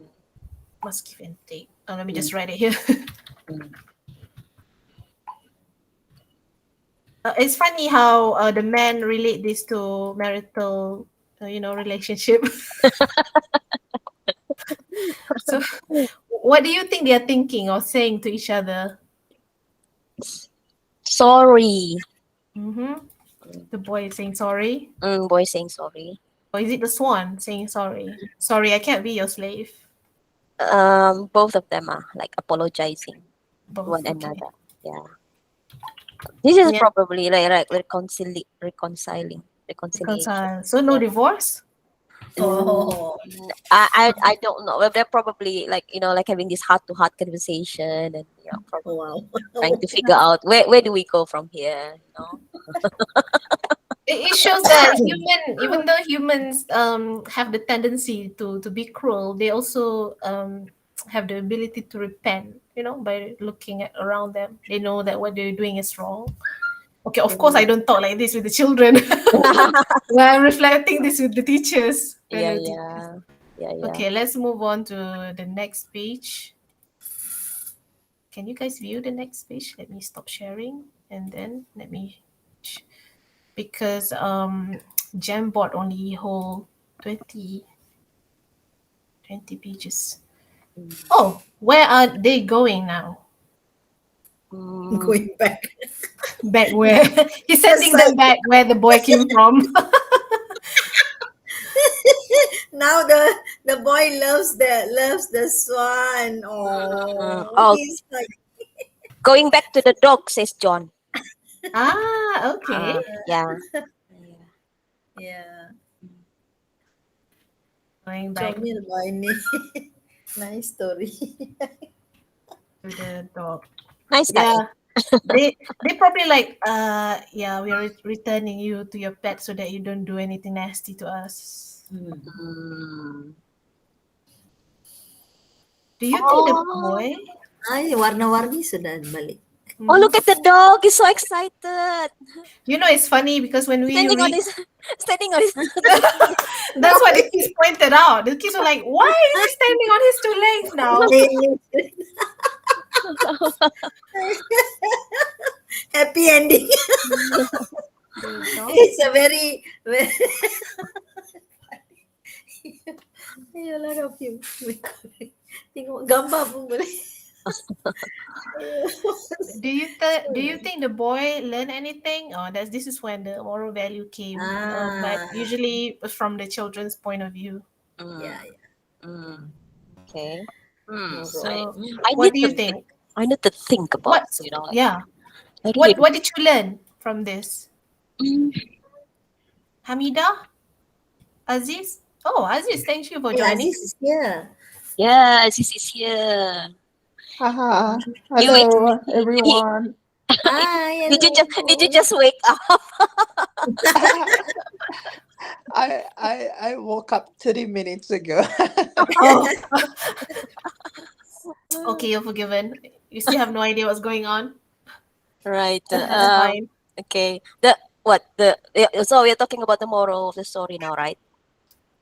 Must give and take. Let me mm, just write it here. mm. It's funny how the men relate this to marital, relationship. So, what do you think they are thinking or saying to each other? Sorry. Mm-hmm. The boy is saying sorry, Boy saying sorry. or is it the swan saying sorry? Sorry, I can't be your slave. Both of them are like apologizing to one Both. Okay. another. Yeah. This is Yeah. probably like reconciliation. Reconcile. So no Yeah. divorce. Mm, Oh, I don't know. Well, they're probably like like having this heart to heart conversation, and probably wow. trying to figure out where do we go from here. It shows that even though humans have the tendency to be cruel, they also have the ability to repent. By looking at around them, they know that what they're doing is wrong. Okay, of course, I Mm. don't talk like this with the children. Well, I'm reflecting this with the teachers, Yeah, fellow teachers. yeah, yeah, yeah. Okay, let's move on to the next page. Can you guys view the next page? Let me stop sharing and then let me because Jamboard only hold 20 20 pages. Mm. Oh, where are they going now? Mm, Going back. Back where? He's Just sending them like back where the boy came from. now the boy loves the swan. Oh, oh, he's like going back to the dog, says John. Ah, okay. Yeah. yeah. Going back Chomil boy ni. Nice story. to the dog. Nice guy. Yeah, they probably like yeah, we are returning you to your pet so that you don't do anything nasty to us. Hmm. Mm. Do you think the Oh, boy? Ay, warna-warni sudah balik. oh, Mhm. look at the dog. He's so excited. It's funny because when we Standing on read, his, standing on his. that's what the kids pointed out. The kids were like, "Why is he standing on his two legs now?" Happy ending. The dog. It's a very a lot of you. Tengok gambar pun boleh. Do you think the boy learned anything? Or this is when the moral value came. But Ah, usually from the children's point of view. Mm, yeah, yeah. mm, okay. Moral. So, I what need do to you think? I need to think about What's like yeah? I really What did you learn from this, mm, Hamida? Aziz? Oh, Aziz, thank you for Hey, joining. Aziz is here. yes, this is here. Haha. You wait. Hello, He, everyone. Hi, did you just hello. wake up? I woke up 30 minutes ago. Oh, okay, you're forgiven. You still have no idea what's going on. Right. That's fine. Okay. So we're talking about the moral of the story now, right?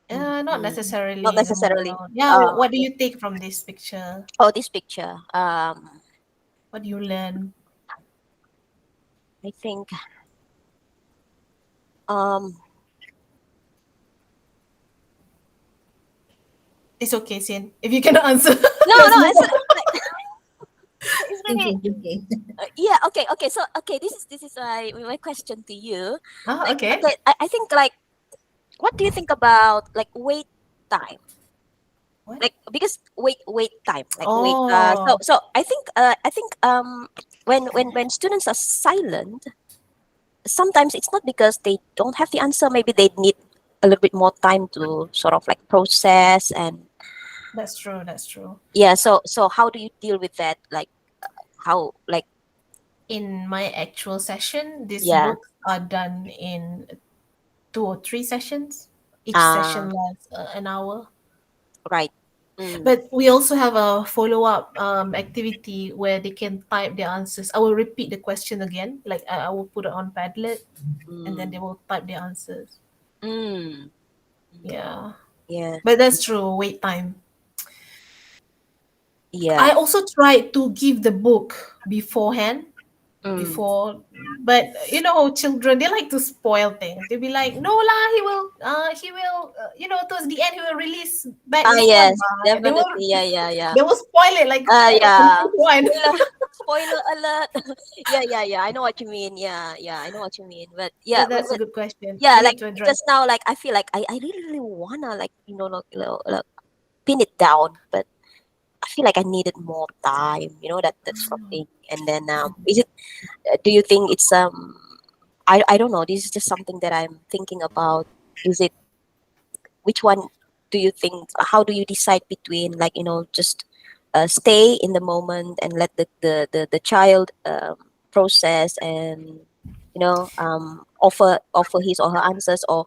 Not Mm. Not necessarily the necessarily. moral. Yeah, what do Okay. you take from this picture? Oh, this picture. What do you learn? I think um It's okay, Sin. If you cannot answer, No, let's no, move it's on. like, it's really Thinking. yeah. Okay. So okay, this is my question to you. Ah, Like okay. okay, I think like what do you think about like wait time? What? Like because wait time like wait so Oh, so I think when students are silent, sometimes it's not because they don't have the answer, maybe they need a little bit more time to sort of like process. And that's true. That's true. yeah, so how do you deal with that, like how like In my actual session, these yeah books are done in 2 or 3 sessions. Each uh session lasts an hour. right. Mm, But we also have a follow up activity where they can type their answers. I will repeat the question again, like I will put it on Padlet, and then they mm, will type their answers. mm, Yeah, yeah, but that's true. Wait time. I yeah, also tried to give the book beforehand, mm. before, but you know, children, they like to spoil things. They'll be like, no lah, he will towards the end he will release back Ah, this one, yes, ma. they will definitely, yeah. they will spoil it like from Yeah, page one. spoiler, spoiler alert. Yeah. I know what you mean. Yeah, I know what you mean. But yeah, But that's a good question. I yeah, like need to address. just now, like I feel like I really wanna like like pin it down, but I feel like I needed more time. That sort of thing. And then is it? Do you think it's I don't know. This is just something that I'm thinking about. Is it which one do you think? How do you decide between like just stay in the moment and let the child process and offer his or her answers, or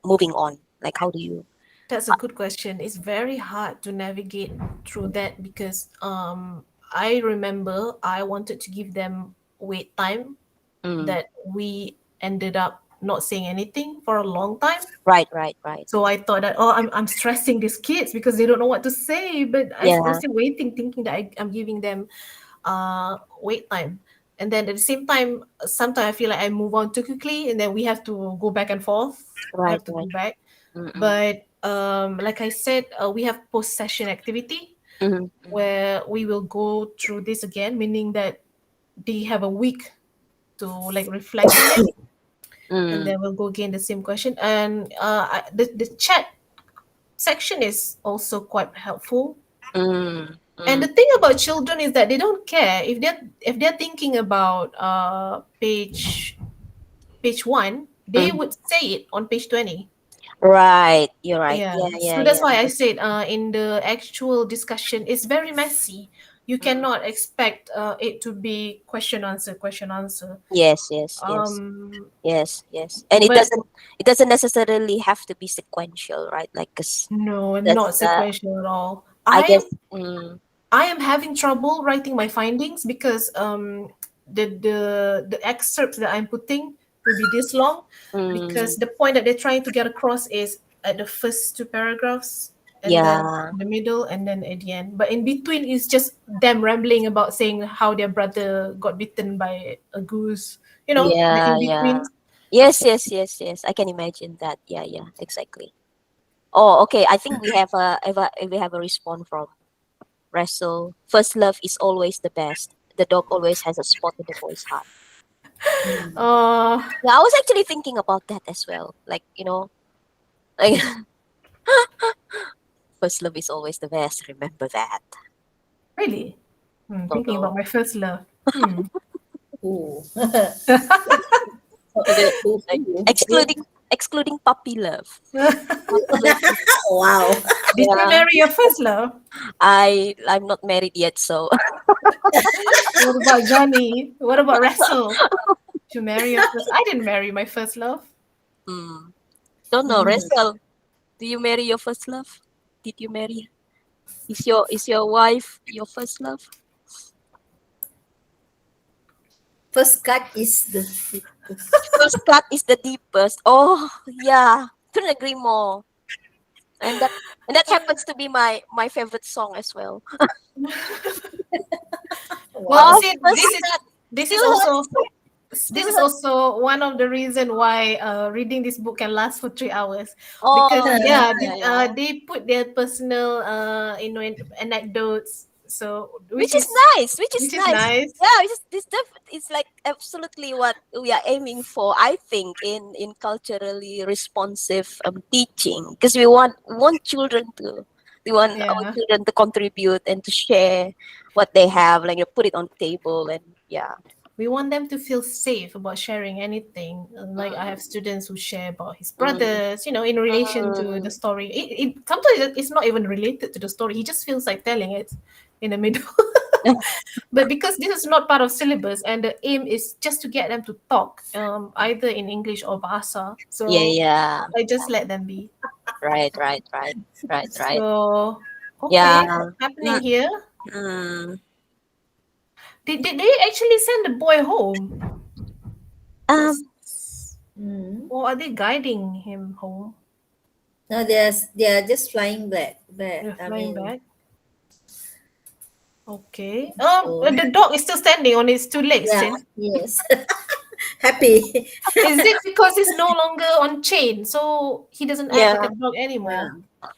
moving on, like how do you That's a good question. It's very hard to navigate through that because I remember I wanted to give them wait time mm, that we ended up not saying anything for a long time. right. So I thought that, oh, I'm stressing these kids because they don't know what to say, but I'm Yeah, still waiting, thinking that I'm giving them wait time. And then at the same time, sometimes I feel like I move on too quickly, and then we have to go back and forth. I have to go right. back. Mm-mm. But like I said, we have post session activity Mm-hmm. where we will go through this again, meaning that they have a week to like reflect on it, and Mm, then we'll go again the same question. And the chat section is also quite helpful. mm, And mm, the thing about children is that they don't care if they're thinking about page one, they mm. would say it on page 20. Right, you're right. Yeah, Yeah, so that's why I yeah. said in the actual discussion, it's very messy. You Mm. cannot expect it to be question answer, question answer. Yes. Um, Yes. And it but doesn't necessarily have to be sequential, right? Like, cause no, not that's sequential at all. I guess. I am having trouble writing my findings because the excerpts that I'm putting will be this long because Mm, the point that they're trying to get across is at the first 2 paragraphs, and then yeah, in the middle, and then at the end. But in between is just them rambling about saying how their brother got bitten by a goose. You know, the in yeah. between. Yes. I can imagine that. Yeah, exactly. Oh, okay. I think we have a response from Russell. First love is always the best. The dog always has a spot in the boy's heart. Mm. Uh, Yeah, I was actually thinking about that as well. Like, like first love is always the best. Remember that. really? Don't Thinking know. about my first love. Hmm. Ooh. The- like, Ooh. excluding puppy love. Puppy love is, Wow. Did you yeah. marry your first love? I'm not married yet, so What about Johnny? What about Russell? Did you marry your first? I didn't marry my first love. mm, don't know. Mhm. Rachel, do you marry your first love? Did you marry? Is your wife your first love? First cut is the First cut is the deepest. Oh yeah, couldn't agree more. And that happens to be my favorite song as well. Well, wow. Oh, see, first this is cut this is still also hurts. This is also one of the reason why reading this book can last for 3 hours, because Oh, yeah, yeah, yeah, yeah. they put their personal anecdotes, so Which is nice. Which is which is nice. nice. Yeah, it's like absolutely what we are aiming for. I think in culturally responsive teaching, because we want children to we want our Yeah, children to contribute and to share what they have, like you put it on the table, and yeah. we want them to feel safe about sharing anything. Like I have Mm, students who share about his mm, brothers, in relation to the mm. story. It sometimes it's not even related to the story. He just feels like telling it in the middle. But because this is not part of syllabus and the aim is just to get them to talk, either in English or Bahasa, Yeah, so yeah. I just let them be. Right, right, right, right, right. So okay, Yeah. what's happening Mm, here? mm. Did they actually send the boy home? Um. What's, Mm. or are they guiding him home? No, they are just flying back. Back. They're I flying mean, back. Okay. so The dog is still standing on its two legs, yeah, Sin. yes, happy. Is it because he's no longer on chain, so he doesn't act like Yeah. a dog Yeah. anymore?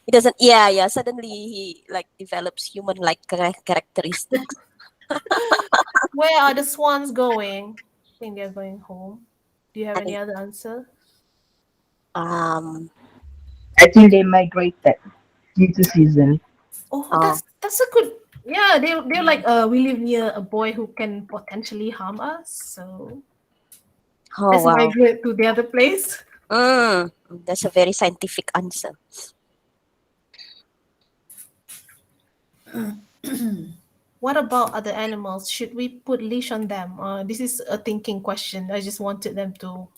He doesn't. Yeah, yeah. Suddenly he like develops human-like characteristics. Where are the swans going? I think they're going home. Do you have any I other answer? um. I think they migrated due to season. Oh, Oh. that's a good. Yeah, they're like we live near a boy who can potentially harm us, so Oh let's wow. migrate to the other place. That's a very scientific answer. What about other animals? Should we put leash on them? This is a thinking question. I just wanted them to.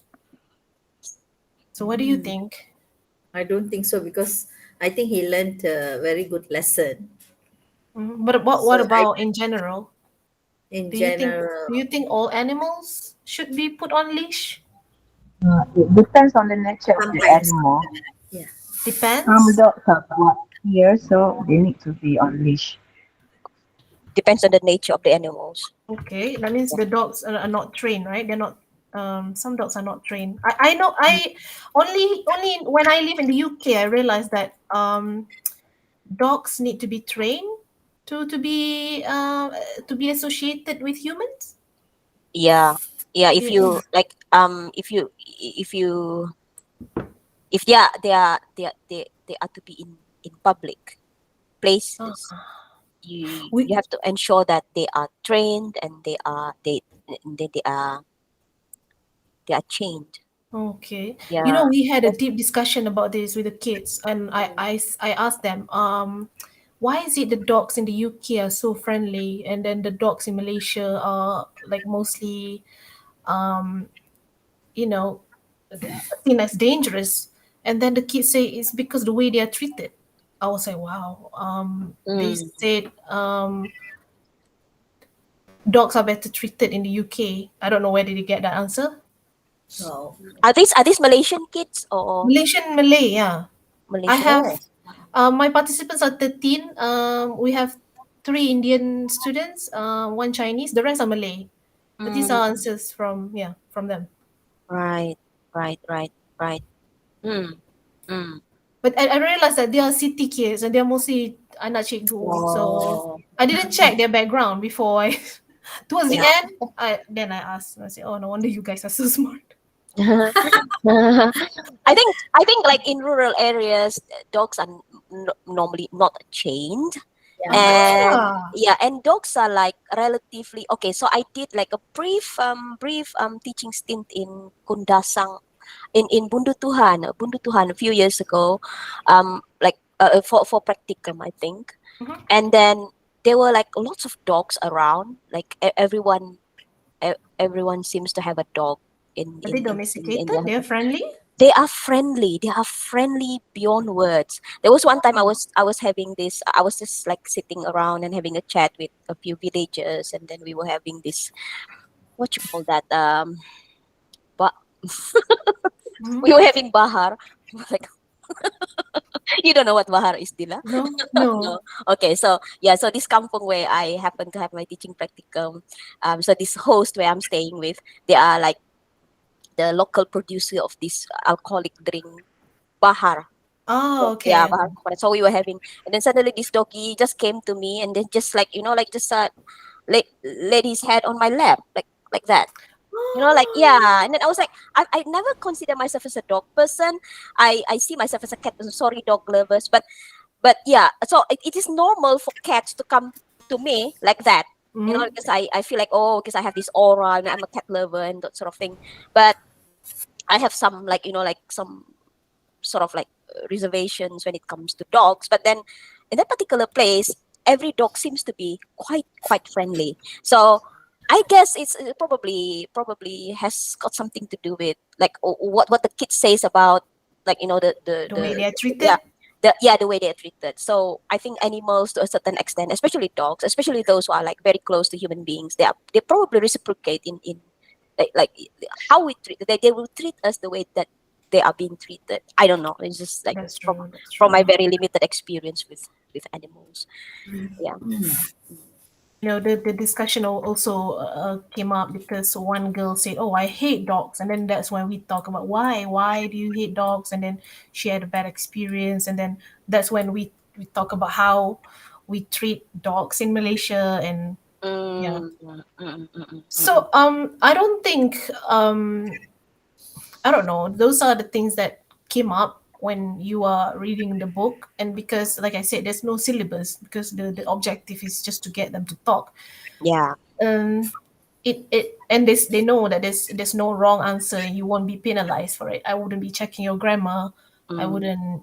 So, what do you Mm. think? I don't think so because I think he learned a very good lesson. But what So I, about in general? in Do you think general, all animals should be put on leash? It depends on the nature of the sometimes, animal. yeah. Some Depends. dogs are brought here, so they need to be on leash. Depends on the nature of the animals. Okay, that means the dogs are not trained, right? They're not. Some dogs are not trained. I know. I only when I live in the UK, I realized that dogs need to be trained to be associated with humans. Yeah, yeah. If Yeah. you like, if they are to be in public Uh, places, you we have to ensure that they are trained and they are chained. okay. Yeah. We had a That's, deep discussion about this with the kids, and I asked them, why is it the dogs in the UK are so friendly, and then the dogs in Malaysia are like mostly, um, you know, seen as dangerous? And then the kids say it's because the way they are treated. I was like, wow. They mm. said dogs are better treated in the UK. I don't know where did they get that answer. Oh, Are these Malaysian kids or Malaysian Malay, yeah. I Malaysian? have oh, my participants are 13. We have three Indian students, one Chinese, the rest are Malay. But these Mm, are answers from them. right, right, right, right. Mm, mm. But I realized that they are city kids and they're mostly anak cikgu. So Oh, I didn't check their background before I towards the yeah. end. I asked, I said, oh, no wonder you guys are so smart. I think like in rural areas, dogs are normally not chained, yeah. and Ah, yeah, and dogs are like relatively okay. So I did like a brief teaching stint in Kundasang, in Bundu Tuhan a few years ago, like for practicum I think, mhm. and then there were like lots of dogs around. Like everyone seems to have a dog in Are they in in, in domesticated? their. They're friendly? They are friendly. They are friendly beyond words. There was one time I was having this. I was just like sitting around and having a chat with a few villagers, and then we were having this, what you call that, but Mhm. we were having bahar. Like You don't know what bahar is, Dila? No, No. no. Okay, so yeah, so this kampung where I happen to have my teaching practicum, so this host where I'm staying with, they are like the local producer of this alcoholic drink, bahar. Oh, Yeah, okay. bahar coconut. So we were having, and then suddenly this doggy just came to me, and then just like like just laid his head on my lap, like that. Like, yeah. And then I was like, I never consider myself as a dog person. I see myself as a cat person. Sorry, dog lovers, but yeah. So it is normal for cats to come to me like that. Mhm. Because I feel like, oh, because I have this aura and I'm a cat lover and that sort of thing. But I have some, like like some sort of like reservations when it comes to dogs. But then in that particular place, every dog seems to be quite friendly. So I guess it's probably has got something to do with like what the kid says about, like The way they are yeah, treated. the way they are treated. So I think animals, to a certain extent, especially dogs, especially those who are like very close to human beings, they probably reciprocate in like how we treat, they will treat us the way that they are being treated. I don't know. It's just like That's from true. That's from my true. very limited experience with animals. Yeah. The discussion also came up because one girl said, "Oh, I hate dogs," and then that's when we talk about why do you hate dogs, and then she had a bad experience, and then that's when we talk about how we treat dogs in Malaysia, and yeah. Mm, mm, mm, mm, mm, mm. So I don't think I don't know. Those are the things that came up when you are reading the book, and because, like I said, there's no syllabus because the objective is just to get them to talk. Yeah. Um, it and they know that there's no wrong answer. You won't be penalized for it. I wouldn't be checking your grammar. I Mm, wouldn't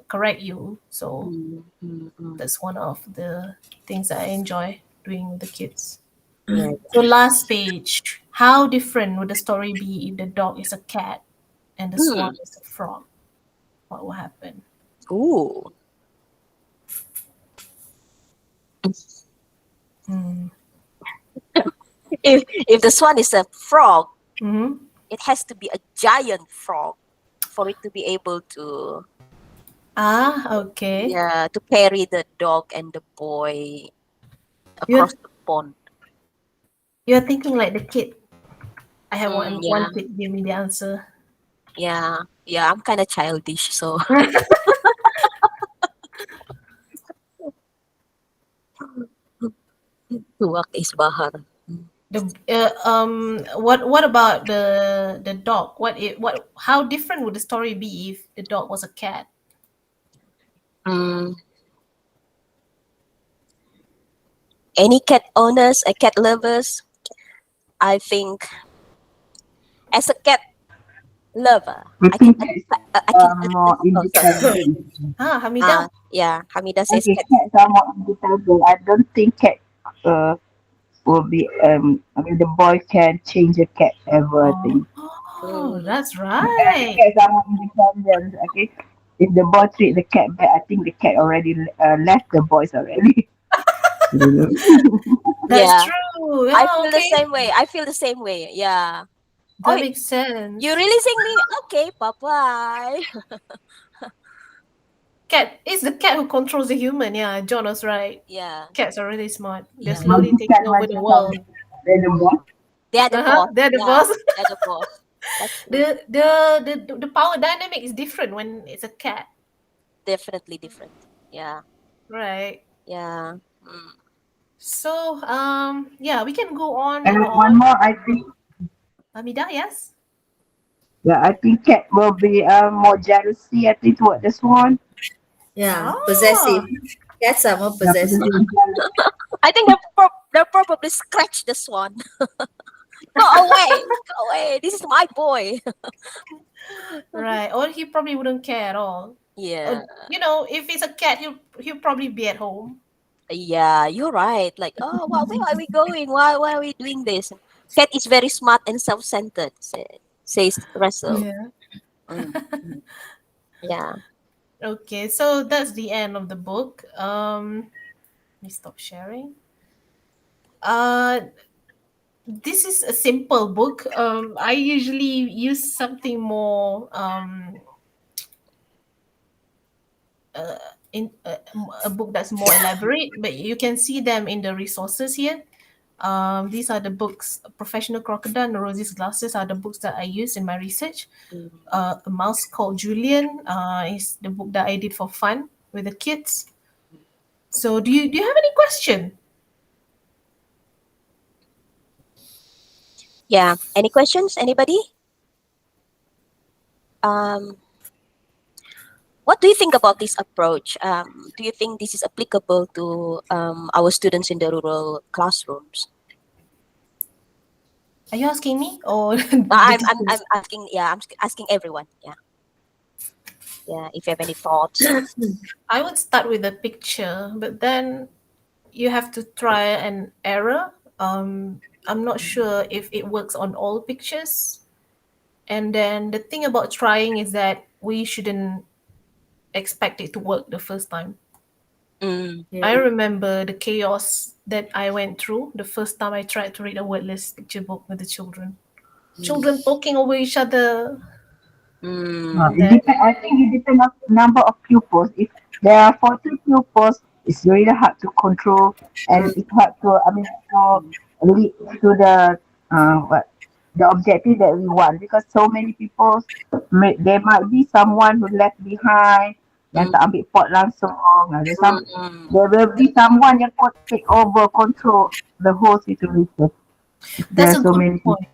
correct you. So mm, mm, mm. that's one of the things that I enjoy doing with the kids. Yeah. So last page. How different would the story be if the dog is a cat and the swan Mm. is a frog? What will happen? Ooh. Hmm. If the swan is a frog, Mm-hmm. it has to be a giant frog for it to be able to, Ah, okay. yeah, to carry the dog and the boy You're across the pond. you're thinking like the kid. I have one Yeah. kid give me the answer. Yeah. Yeah. I'm kind of childish, so tuwak is bahar. What about the dog? What how different would the story be if the dog was a cat? Mm. Any cat owners, cat lovers, I think as a cat lover, I I can, think cats I can, are more oh, sorry. independent. Ah, Hamida. Yeah, Hamida says Okay, cat. cats are more independent. I don't think cat will be I mean the boy can change a cat ever, I think. Oh, Mm, that's Okay, right. cats are more independent. Okay. If the boy treat the cat bad, I think the cat already left the boys already. I don't know. That's yeah, true. I Yeah, feel the okay. same way. I feel the same way. Yeah. Oh, That makes you sense. releasing me? Okay, bye bye. Cat it's the cat who controls the human. Yeah, John was right. Yeah, Cats are really smart. They're yeah. slowly Monkey cat taking over the macam world. they're the boss. They are the Uh-huh. boss. They're the Yeah, boss. they are the boss. That's true. The power dynamic is different when it's a cat, Definitely different. Yeah, right? yeah. Mm. So yeah, we can go on And and one on. more, I think, Amida, yes? yeah, I think cat will be more jealousy. I think toward this one. Yeah, Oh, possessive. Cats are more Yeah, because possessive. jealous. I think they'll probably scratch the swan. Go away, go away. This is my boy. right. Or he probably wouldn't care at all. Yeah, If it's a cat, he'll probably be at home. yeah. You're right. Like, oh, well, where are we going? Why are we doing this? Cat is very smart and self-centered, says Russell. Yeah. Mm, mm. Yeah. Okay, so that's the end of the book. Let me stop sharing. Uh, this is a simple book. I usually use something more a book that's more elaborate, but you can see them in the resources here. These are the books. Professional Crocodile and Rosie's Glasses are the books that I use in my research. Mm. A Mouse Called Julian is the book that I did for fun with the kids. So do you have any question? Yeah. Any questions? Anybody? Um, what do you think about this approach? Do you think this is applicable to our students in the rural classrooms? Are you asking me or the I'm teachers? asking. Yeah, asking everyone. Yeah, yeah. If you have any thoughts. I would start with a picture, but then you have to try and error. I'm not sure if it works on all pictures. And then the thing about trying is that we shouldn't expect it to work the first time. Mm, Yeah. I remember the chaos that I went through the first time I tried to read a wordless picture book with the children. Children talking over each other. mm, Then I think it depends on number of pupils. If there are 40 pupils, it's really hard to control, and mm, it's hard to, to lead to the what the objective that we want, because so many people, there might be someone who left behind yang mm, tak ambil pot langsung. mm, mm. There will be someone yang could take over control the whole situation. There that's are a so good many people. point.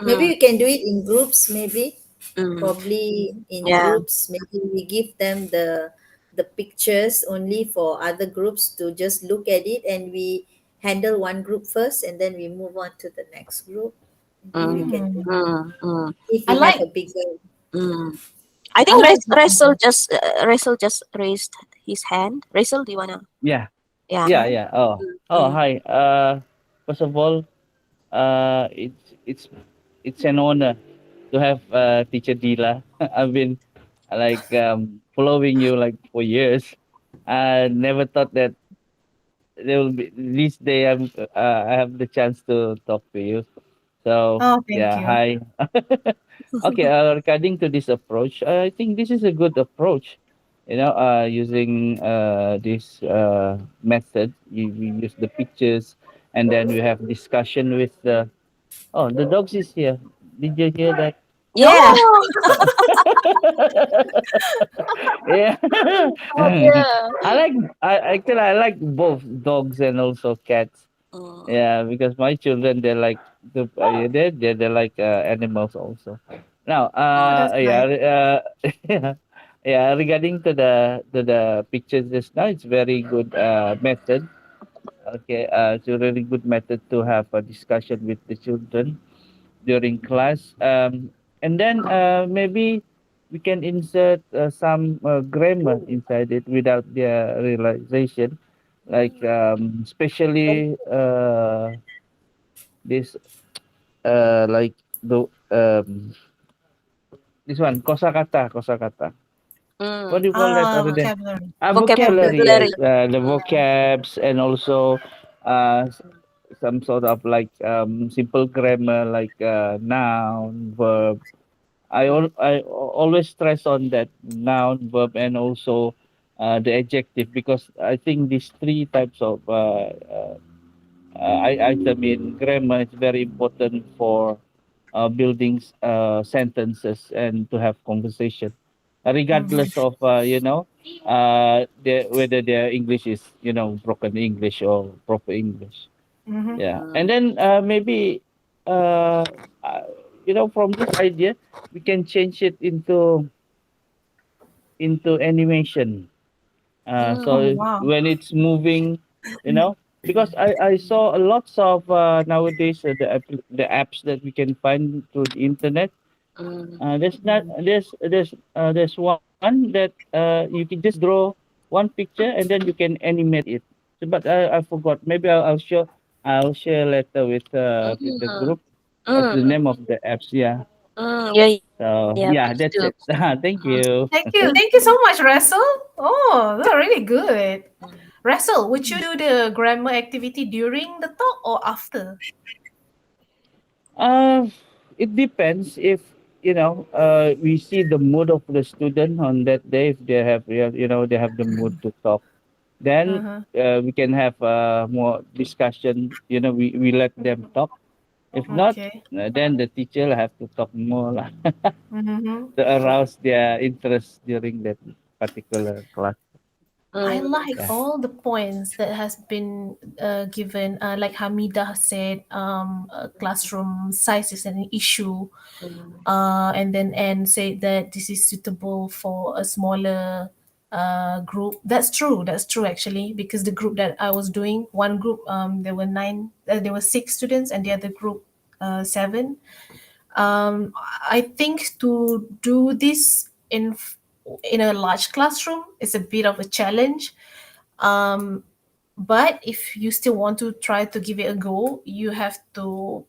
Maybe Mm, we can do it in groups. Maybe mm. probably in Yeah. groups. Maybe we give them the pictures only for other groups to just look at it, and we handle one group first, and then we move on to the next group. Maybe we Mm, can do Hmm. that mm, mm, if I we have like a bigger. mm. I I think like the Russell just raised his hand. Russell, do you wanna? Yeah, Yeah. yeah, yeah. Oh, oh, Mm, hi. First of all, it's an honor to have Teacher Dilla. I've been like following you like for years. I never thought that there will be this day I have the chance to talk to you. So oh, thank yeah, you. hi. Okay, regarding to this approach, I think this is a good approach. Using this method, we use the pictures, and then we have discussion with the. Oh, the dogs is here. Did you hear that? yeah. Oh, Yeah. Oh dear. I like both dogs and also cats. Mm, Yeah, because my children they're like animals also. Now, oh, that's nice. yeah, yeah. Regarding to the pictures just now, it's very good method. Okay, it's a really good method to have a discussion with the children during class. And then maybe we can insert some grammar inside it without their realization, like especially this like the this one kosakata. What mm. do you call that other than Vocabulary. vocabulary? Yes, Vocabulary. the vocabs, and also some sort of like simple grammar like noun, verb. Always stress on that noun, verb, and also the adjective, because I think these three types of item in grammar is very important for building sentences and to have conversation, Mm-hmm. regardless of whether their English is broken English or proper English. Mm-hmm. Yeah, and Mm, then maybe uh, uh, from this idea we can change it into animation. mm, Oh, So wow. when it's moving, because I saw a lots of nowadays the apps that we can find through the internet. mm, There's not there's one that you can just draw one picture and then you can animate it. So, but I forgot. Maybe I'll share later with the mm, group. What's the mm, name of the apps? Yeah. yeah, So yeah. yeah, Please that's do. it. Thank Mm, you. Thank you. thank Thank you you. so much, Russell. Oh, that's really good. Mm. Russell, would you do the grammar activity during the talk or after? Uh, it depends if we see the mood of the student on that day. If they have they have the mood to talk, then Uh-huh. we can have more discussion. We let them talk. If not, Okay. then the teacher have to talk more lah, Mm-hmm. to arouse their interest during that particular class. I Mm, like Yeah. all the points that has been given. Like Hamida said, classroom size is an issue. mm, And then Anne said that this is suitable for a smaller group. That's true. That's true actually, because the group that I was doing, one group, there were there were 6 students, and the other group, 7. I think to do this in a large classroom is a bit of a challenge. Um, but if you still want to try to give it a go, you have to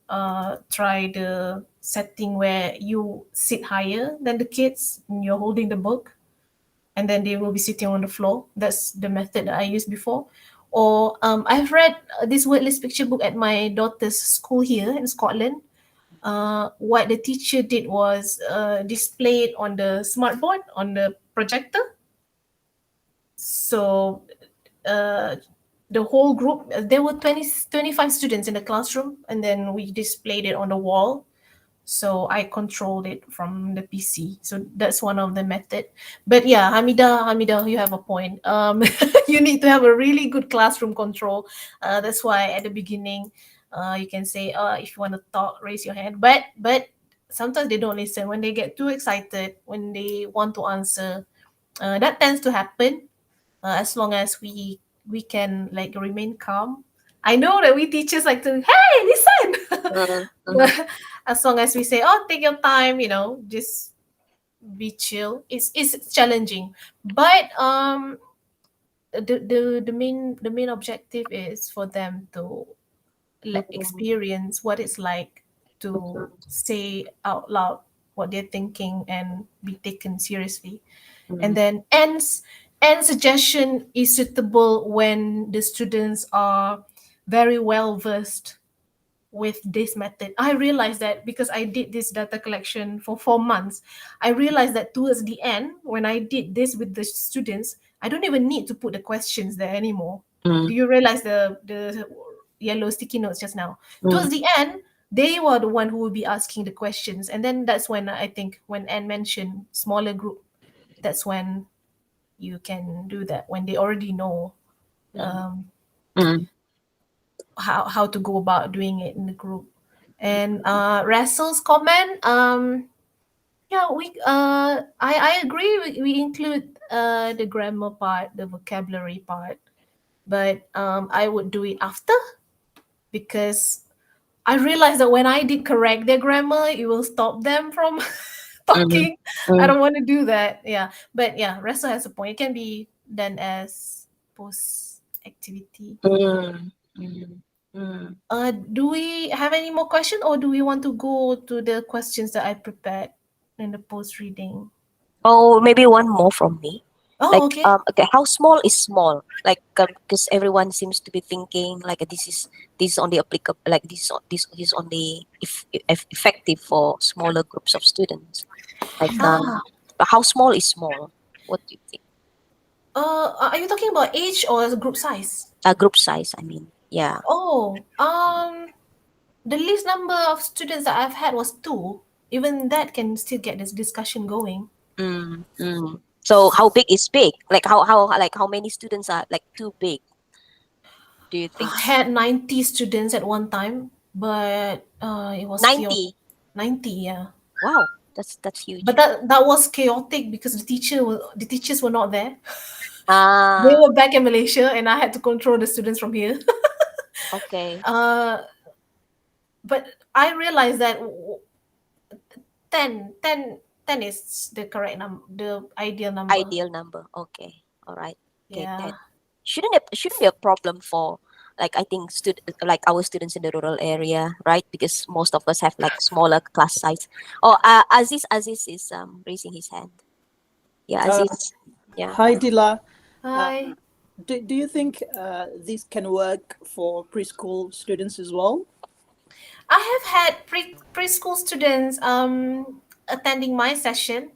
try the setting where you sit higher than the kids and you're holding the book, and then they will be sitting on the floor. That's the method that I used before. Or I've read this wordless picture book at my daughter's school here in Scotland. What the teacher did was display it on the smartboard, on the projector. So uh, the whole group, there were 25 students in the classroom, and then we displayed it on the wall. So I controlled it from the PC. So that's one of the method. But yeah, Hamida, you have a point. You need to have a really good classroom control. That's why at the beginning, you can say, if you want to talk, raise your hand. But sometimes they don't listen. When they get too excited, when they want to answer, that tends to happen. As long as we can like remain calm. I know that we teachers like to, hey, listen. mm, mm, But as long as we say, oh, take your time, just be chill. It's challenging, but the main objective is for them to mm, experience what it's like to say out loud what they're thinking and be taken seriously. And mm, then N's suggestion is suitable when the students are very well versed with this method. I realized that because I did this data collection for 4 months. I realized that towards the end, when I did this with the students, I don't even need to put the questions there anymore. mm, Do you realize the yellow sticky notes just now? mm, Towards the end, they were the one who will be asking the questions. And then that's when I think when Anne mentioned smaller group, that's when you can do that, when they already know mm, um, mm, how to go about doing it in the group. And Russell's comment, yeah, I agree. We include the grammar part, the vocabulary part, but I would do it after, because I realized that when I did correct their grammar, it will stop them from mm, talking. I mm, don't want to do that. Yeah, but yeah, Russell has a point. It can be done as post activity. mm, mm, mm. Do we have any more questions, or do we want to go to the questions that I prepared in the post reading? Oh, maybe one more from me. Oh, Like, okay. okay, how small is small? Like, because everyone seems to be thinking like this is only applicable, like this is only if effective for smaller groups of students. Like, Ah, but how small is small? What do you think? are you talking about age or group size? Group size, I mean. Yeah. Oh, the least number of students that I've had was 2. Even that can still get this discussion going. Mm, mm. So how big is big? Like how many students are like too big? Do you think? I had 90 students at one time, but it was chaotic. 90. 90, yeah. Wow, that's But huge. that was chaotic because the teachers were not there. They Ah, were back in Malaysia, and I had to control the students from here. okay. uh, but I realized that 10 is the correct number, the ideal number. Ideal number. Okay. All right. Okay. Yeah. That shouldn't be a problem for, like, I think like our students in the rural area, right? Because most of us have like smaller class size. Oh, Aziz is raising his hand. Yeah, Uh, Aziz. Yeah. Hi, Dilla. Uh, Hi. do you think this can work for preschool students as well? I have had preschool students. attending my session.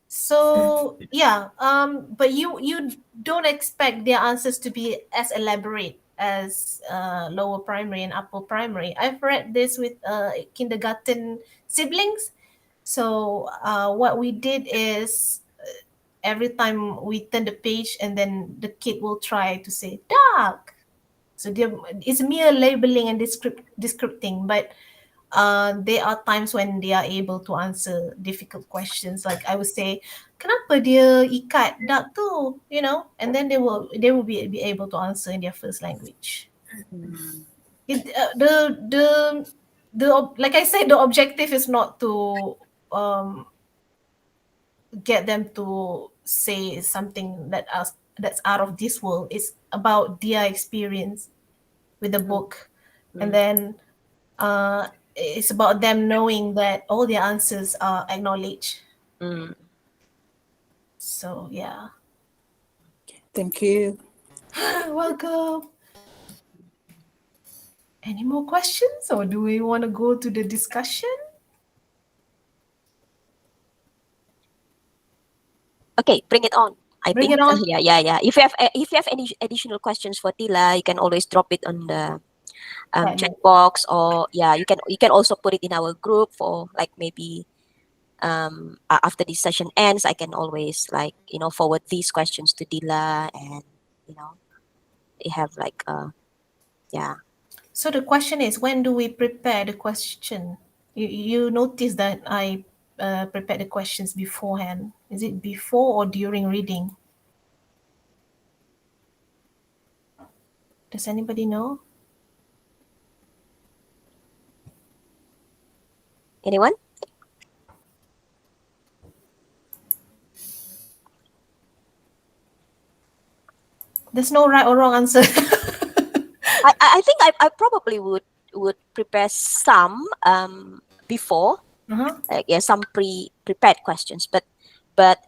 So yeah, but you don't expect their answers to be as elaborate as lower primary and upper primary. I've read this with kindergarten siblings. So what we did is every time we turn the page, and then the kid will try to say dark. So it's mere labeling and descripting, but there are times when they are able to answer difficult questions. Like I would say, kenapa dia ikat duck tu, you know, and then they will be able to answer in their first language. It, like I said, the objective is not to get them to say something that's out of this world. It's about their experience with the book, and then it's about them knowing that all their answers are acknowledged. Mm. So yeah. Thank you. Welcome. Any more questions, or do we want to go to the discussion? Okay, bring it on. I Bring think it on. yeah. If you have any additional questions for Tila, you can always drop it on the chat box, or you can also put it in our group for like maybe after this session ends. I can always like forward these questions to Tila, and they have like yeah. So the question is, when do we prepare the question? You notice that I prepared the questions beforehand. Is it before or during reading? Does anybody know? Anyone? There's no right or wrong answer. I think I probably would prepare some before, like some prepared questions, but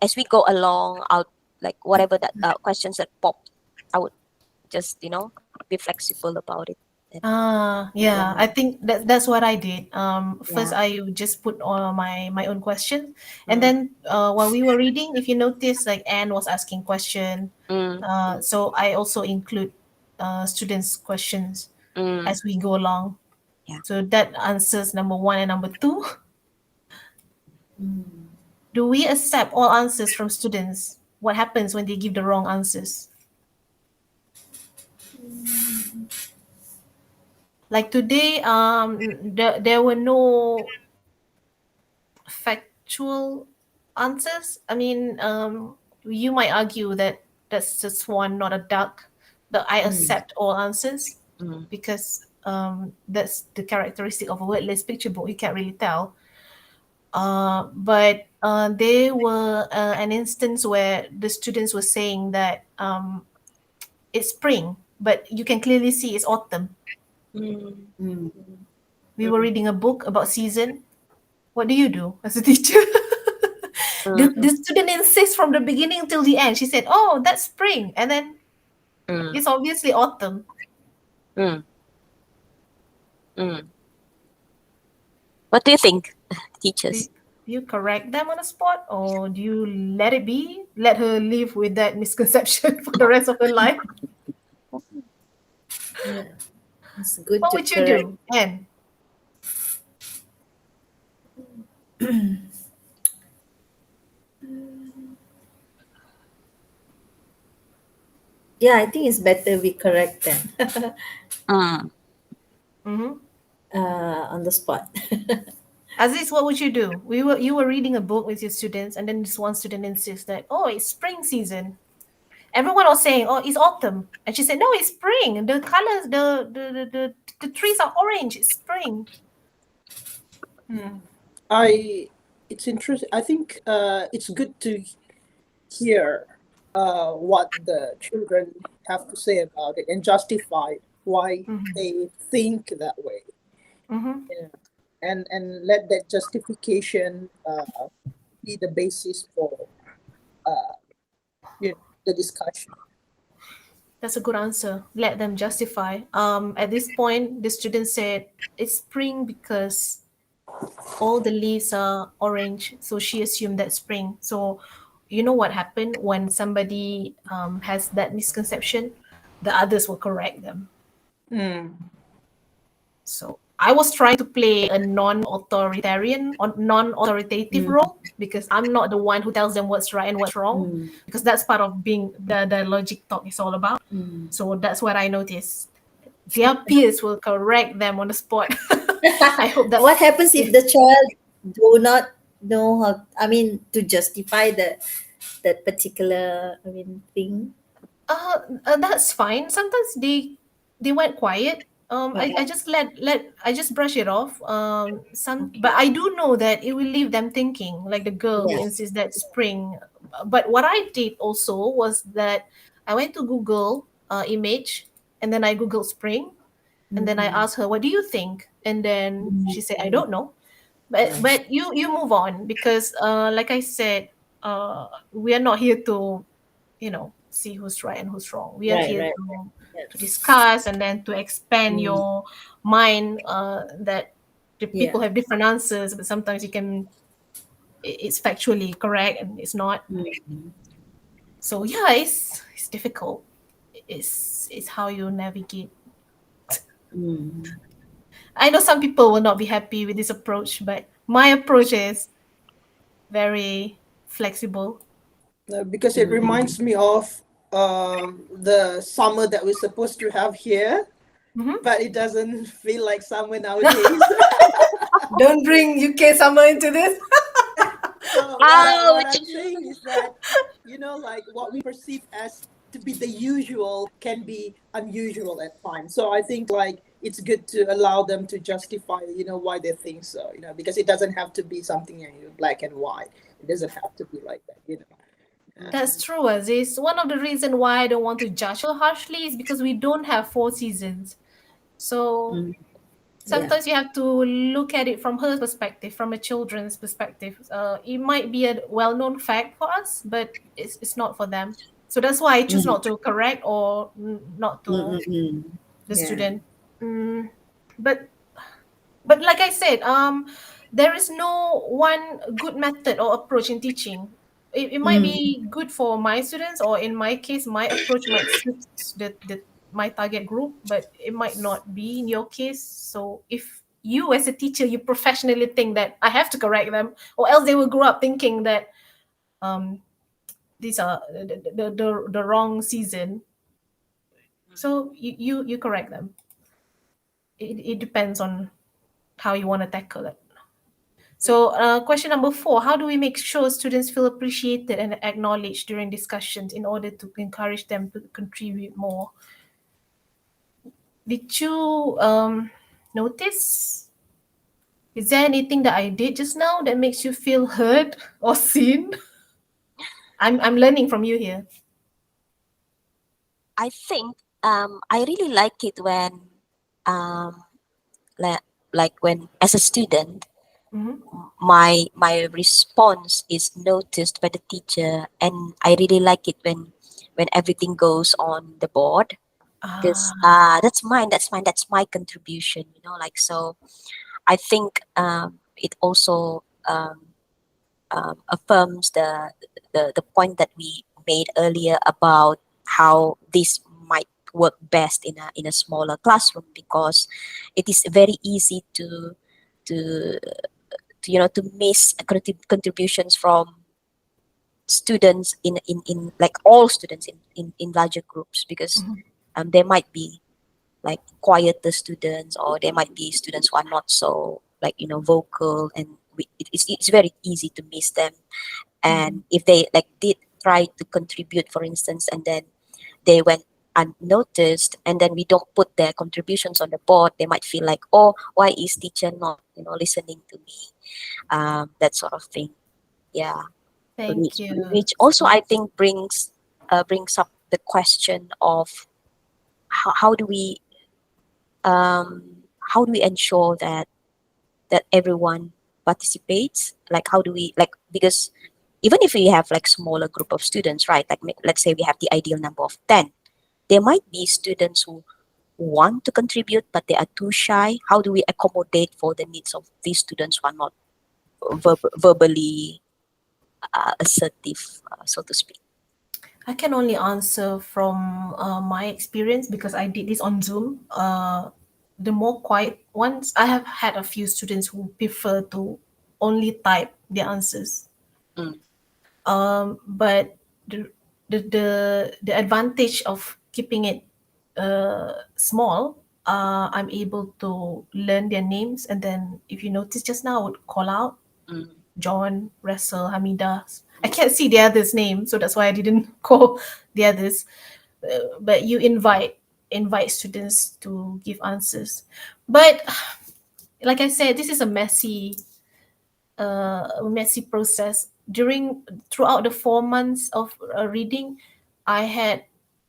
as we go along, I'll like whatever that questions that pop, I would just be flexible about it. Yeah. I think that's what I did. First Yeah. I just put all my own questions, and then while we were reading, if you notice, like Anne was asking question, so I also include students' questions as we go along. Yeah. So that answers number 1 and number 2. Do we accept all answers from students? What happens when they give the wrong answers? Like today, there were no factual answers. I mean, you might argue that that's just swan, not a duck, but I accept all answers because that's the characteristic of a wordless picture book. You can't really tell. But there were an instance where the students were saying that it's spring, but you can clearly see it's autumn. We were reading a book about season. What do you do as a teacher? The student insists from the beginning till the end. She said, "Oh, that's spring," and then it's obviously autumn. Mm. What do you think, teachers? Do you correct them on the spot, or do you let it be? Let her live with that misconception for the rest of her life? Yeah. It's good What to would you correct. do, Anne? Yeah, I think it's better we correct them Mm-hmm. on the spot. Aziz, what would you do? You were reading a book with your students, and then this one student insists that, oh, it's spring season. Everyone was saying, oh, it's autumn, and she said, no, it's spring. The colors, the trees are orange. It's spring. It's interesting. I think it's good to hear what the children have to say about it and justify why they think that way. And let that justification be the basis for the discussion. That's a good answer. Let them justify. At this point, the student said it's spring because all the leaves are orange, so she assumed that's spring. So you know what happened when somebody has that misconception, the others will correct them. Mm. So I was trying to play a non-authoritarian or non-authoritative Mm, role, because I'm not the one who tells them what's right and what's wrong, mm, because that's part of being the logic talk is all about. mm. So that's what I noticed. Their peers will correct them on the spot. I hope that What happens if if the child do not know how? I mean, to justify that particular, I mean, thing. That's fine. Sometimes they went quiet. I just I just brush it off. But Okay. I do know that it will leave them thinking, like the girl who Yeah. insists that spring. But what I did also was that I went to Google image, and then I Googled spring, and then I Mm-hmm. asked her, "What do you think?" And then she said, "I Mm-hmm. don't know." But Right. you move on, because like I said, we are not here to see who's right and who's wrong. We are Right. here Right. to Yes. discuss, and then to expand Mm. your mind, that the Yeah. people have different answers, but sometimes it's factually correct and it's not. Mm. So yeah, it's difficult. It's how you navigate. Mm. I know some people will not be happy with this approach, but my approach is very flexible. Because it Mm. reminds me of the summer that we're supposed to have here, Mhm. but it doesn't feel like summer nowadays. Don't bring UK summer into this. So what Ouch! I'm saying is that, like what we perceive as to be the usual can be unusual at times. So I think like it's good to allow them to justify, why they think so, because it doesn't have to be something black and white. It doesn't have to be like that. That's true, Aziz. One of the reasons why I don't want to judge her harshly is because we don't have 4 seasons. So Mm. Yeah. sometimes you have to look at it from her perspective, from a children's perspective. It might be a well-known fact for us, but it's not for them. So that's why I choose Mm. not to correct or not to Mm-mm-mm. the Yeah. student. Mm, but but like I said, there is no one good method or approach in teaching. It might Mm. be good for my students, or in my case, my approach might suit the my target group, but it might not be in your case. So if you as a teacher, you professionally think that I have to correct them, or else they will grow up thinking that um these are the wrong season. So you correct them. It depends on how you want to tackle it. So, question number 4: how do we make sure students feel appreciated and acknowledged during discussions in order to encourage them to contribute more? Did you notice? Is there anything that I did just now that makes you feel heard or seen? I'm learning from you here. I think I really like it when um like when as a student Mhm. my response is noticed by the teacher, and I really like it when everything goes on the board, because Ah, that's my contribution, like. So I think it also affirms the point that we made earlier about how this might work best in a smaller classroom, because it is very easy to to miss contributions from students in like all students in larger groups, because mhm, there might be like quieter students, or there might be students who are not so like vocal, and it's very easy to miss them. mhm, And if they like did try to contribute, for instance, and then they went unnoticed, and then we don't put their contributions on the board, they might feel like, oh, why is teacher not listening to me, that sort of thing. Yeah. thank which you. which also I think brings up the question of how do we ensure that everyone participates, like how do we like, because even if we have like smaller group of students, right, like let's say we have the ideal number of 10, there might be students want to contribute but they are too shy? How do we accommodate for the needs of these students who are not verbally assertive, so to speak? I can only answer from my experience because I did this on Zoom. The more quiet ones, I have had a few students who prefer to only type their answers. Mm. But the advantage of keeping it small, I'm able to learn their names, and then if you notice just now, I would call out Mm. John, Russell, Hamida. I can't see the others' name, so that's why I didn't call the others. But you invite students to give answers. But like I said, this is a messy process. Throughout the 4 months of reading, I had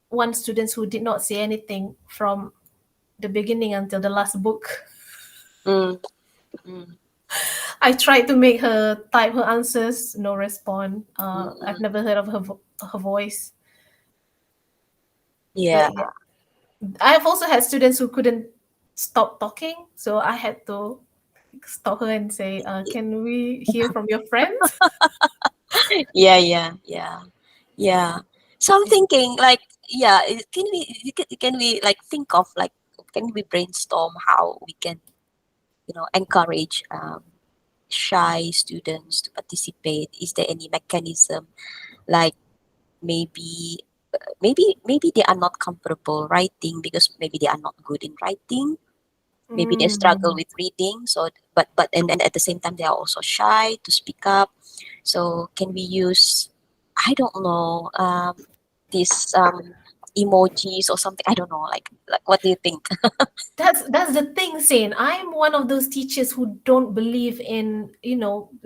one student who did not say anything from the beginning until the last book. Mm. Mm. I tried to make her type her answers, no response. I've Mm. never heard of her voice. Yeah. But yeah, I've also had students who couldn't stop talking, so I had to stop her and say, "Can we hear from your friends?" Yeah, yeah, yeah, yeah. So I'm thinking, like, yeah, can we like think of like, can we brainstorm how we can, encourage shy students to participate? Is there any mechanism, like maybe they are not comfortable writing because maybe they are not good in writing, maybe they struggle Mm. with reading, so but and then at the same time they are also shy to speak up. So can we use, I don't know, these emojis or something? I don't know, like what do you think? That's the thing, Sane. I'm one of those teachers who don't believe in,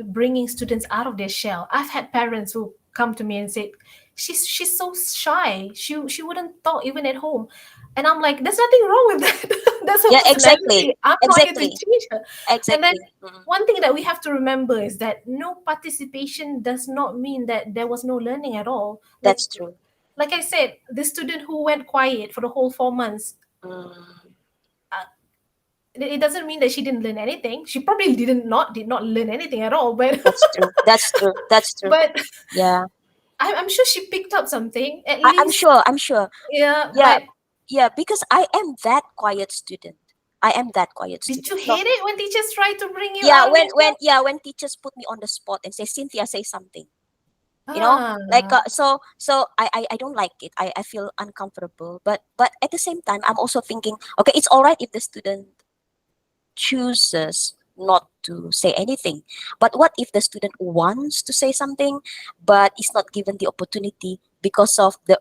bringing students out of their shell. I've had parents who come to me and say, she's so shy. She wouldn't talk even at home. And I'm like, there's nothing wrong with that. That's her Yeah, exactly, personality. I'm not here to exactly, change her. And then exactly. one thing that we have to remember is that no participation does not mean that there was no learning at all. That's true. Like I said, the student who went quiet for the whole 4 months, Mm, it doesn't mean that she didn't learn anything. She probably did not learn anything at all, but that's true. That's true. That's true. but Yeah, I'm sure she picked up something at I'm least. sure. I'm sure. Yeah, Yeah, but yeah. Because I am that quiet student. I am that quiet did student. you So hate it when teachers try to bring you yeah, out of your shell? when teachers put me on the spot and say, Cynthia, say something. Like, Ah, so I don't like it. I feel uncomfortable, but at the same time I'm also thinking, okay, it's all right if the student chooses not to say anything, but what if the student wants to say something but is not given the opportunity because of their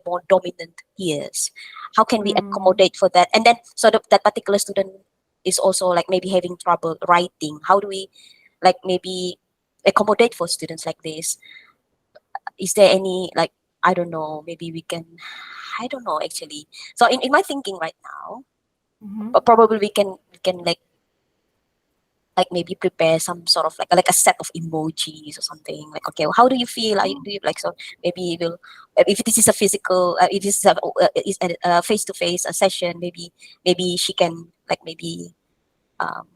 more dominant peers? How can we mm, accommodate for that? And then so that particular student is also like maybe having trouble writing. How do we like maybe accommodate for students like this? Is there any, like, I don't know, maybe we can, I don't know actually. So in my thinking right now, mhm. probably we can like maybe prepare some sort of like a set of emojis or something, like, okay, how do you feel, do you like, so maybe we'll, if this is a physical, if this is a face-to-face a session, maybe she can like maybe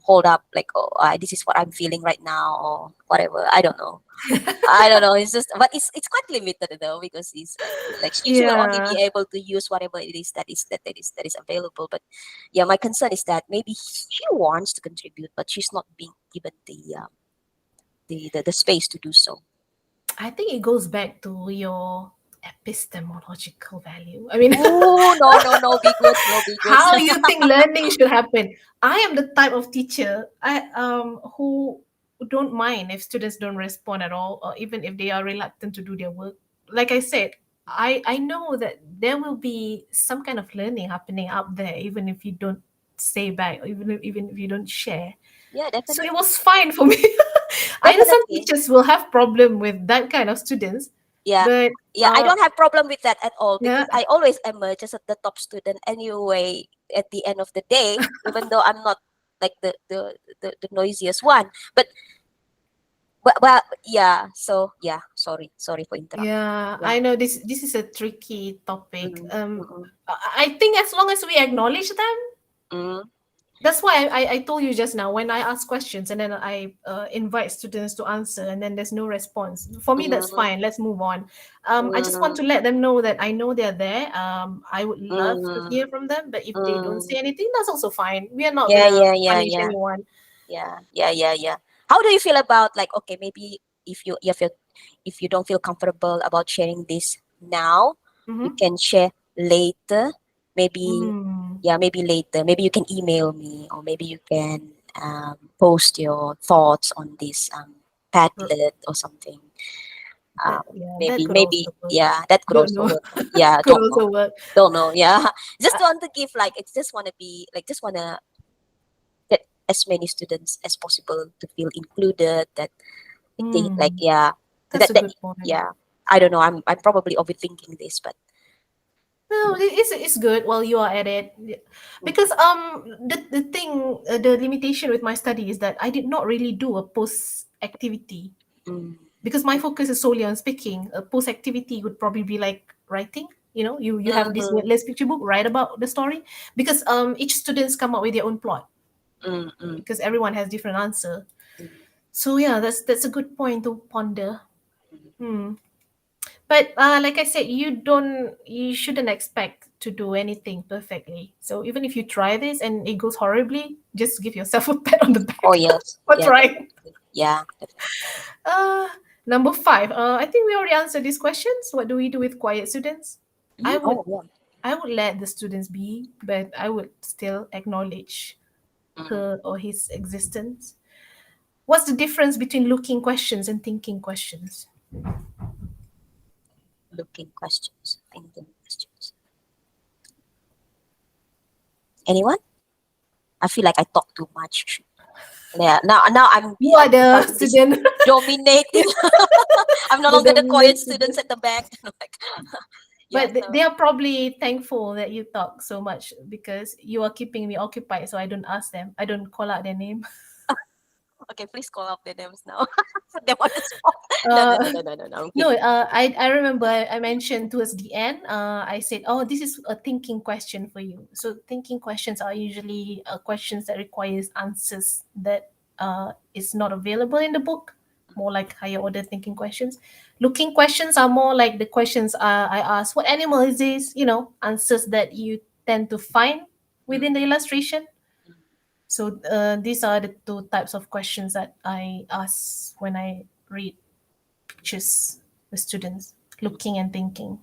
hold up like, oh, this is what I'm feeling right now or whatever. I don't know. It's just, but it's quite limited though, because it's like she will only Yeah. be able to use whatever it is that is available. But yeah, my concern is that maybe she wants to contribute, but she's not being given the space to do so. I think it goes back to your epistemological value. I mean, Oh no, no, no, be good, no, be good. how you think learning should happen. I am the type of teacher who don't mind if students don't respond at all, or even if they are reluctant to do their work. Like I said, I know that there will be some kind of learning happening out there, even if you don't say back, or even if you don't share. Yeah, So it definitely, was fine for me. I know some definitely. teachers will have problem with that kind of students, Yeah. but Yeah, I don't have problem with that at all, yeah, because I always emerge as the top student anyway at the end of the day, even though I'm not like the noisiest one. But Well, yeah. So yeah, sorry for interrupt. Yeah, Yeah. I know this is a tricky topic. Mm, mm, I think as long as we acknowledge them, mm, that's why I told you just now when I ask questions and then I invite students to answer and then there's no response. For me, that's mm, fine. Let's move on. I just want mm, to let them know that I know they're there. I would love to mm, hear from them, but if they don't mm. say anything, that's also fine. We are not Yeah, gonna yeah, yeah, punish yeah, anyone. yeah. How do you feel about, like, okay, maybe if you don't feel comfortable about sharing this now, you Mm-hmm. can share later. Maybe, Mm. yeah, maybe later. Maybe you can email me, or maybe you can post your thoughts on this Padlet or something. That yeah, that Maybe, could also work. yeah, that could Don't also know. work. Yeah, Could also work. don't know. Yeah, just want to give, like, it's just want to be like, just want to get as many students as possible to feel included. That they, like, Mm, yeah, that's a that good point. yeah. I don't know. I'm probably overthinking this, but No, it's good while you are at it. Yeah. mm, Because the thing the limitation with my study is that I did not really do a post activity mm, because my focus is solely on speaking. A post activity would probably be like writing. You know, you have this mm, wordless picture book, write about the story because each students come up with their own plot mm, mm, because everyone has different answer. mm, So yeah, that's a good point to ponder. mm. Hmm. But like I said, you shouldn't expect to do anything perfectly. So even if you try this and it goes horribly, just give yourself a pat on the Oh back yes, for yeah, trying. definitely. Yeah, definitely. Uh, Number five. I think we already answered these questions. What do we do with quiet students? I Mm, would oh yeah. I would let the students be, but I would still acknowledge Mm. her or his existence. What's the difference between looking questions and thinking questions? Looking questions, thinking questions. Anyone? I feel like I talk too much. Yeah. Now You are I'm the becoming this student, dominating. I'm no the longer the quiet dominant students student. at the back. Like, yeah. But So they are probably thankful that you talk so much because you are keeping me occupied, so I don't ask them. I don't call out their name. okay, please call out the names now. Put them on the spot. No, no, no, Uh, no, no, no, no. I'm no, kidding. I remember I mentioned towards the end. I said, "Oh, this is a thinking question for you." So thinking questions are usually questions that requires answers that is not available in the book. More like higher order thinking questions. Looking questions are more like the questions I ask, "What animal is this?" You know, answers that you tend to find Mm, within the illustration. mm, So these are the two types of questions that I ask when I read pictures the students mm. looking and thinking.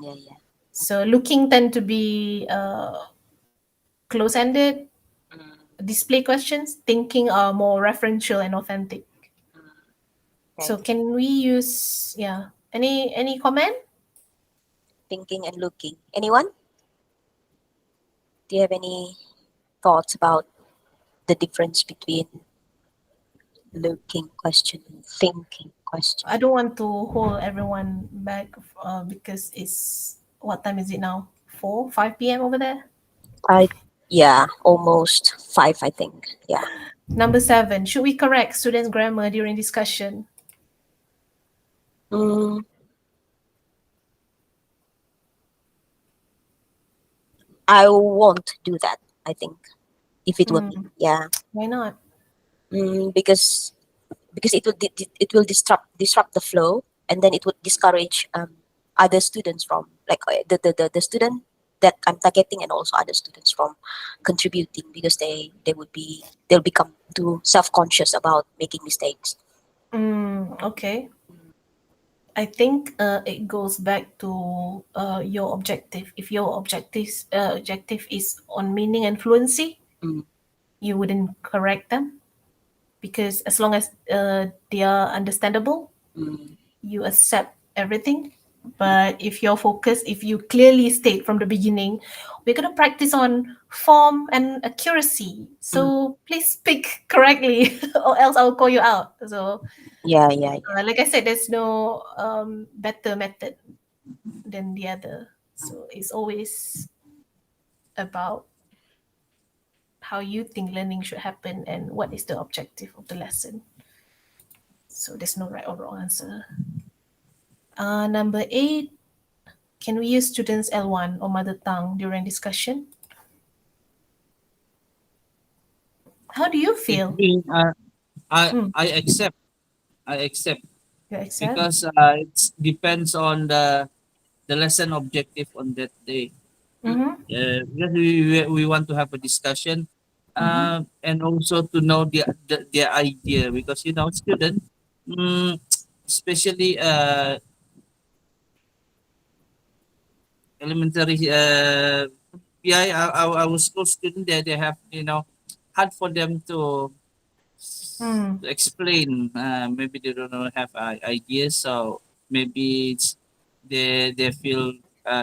Yeah, yeah. So looking tend to be close-ended Mm, display questions. Thinking are more referential and authentic. mm. So Okay. can we use any comment? Thinking and looking. Anyone? Do you have any thoughts about the difference between looking question and thinking question? I don't want to hold everyone back because it's what time is it now? 5 p.m. over there. I Yeah, almost five, I think. Yeah. Number seven. Should we correct students' grammar during discussion? Mm, I won't do that. I think if it will be, Hmm. yeah, Why not? because it will disrupt the flow, and then it would discourage other students from, like, the student that I'm targeting, and also other students from contributing, because they'll become too self conscious about making mistakes. Okay. I think it goes back to your objective. If your objective is on meaning and fluency, Mm, you wouldn't correct them because as long as they are understandable, mm, you accept everything. But if your focus, if you clearly state from the beginning, we're gonna practice on form and accuracy. mm. So please speak correctly, or else I'll call you out. So Yeah, yeah, yeah. like I said, there's no better method than the other. So it's always about how you think learning should happen and what is the objective of the lesson. So there's no right or wrong answer. Number 8, can we use students L1 or mother tongue during discussion? How do you It feel? being Mm, I accept. I accept you accept? because it depends on the lesson objective on that day. Mm-hmm. Because we want to have a discussion, Mm-hmm. and also to know the idea, because student, mm, especially elementary, yeah, our school student there, they have hard for them Mm. to explain. Maybe they don't know, have ideas, so maybe they feel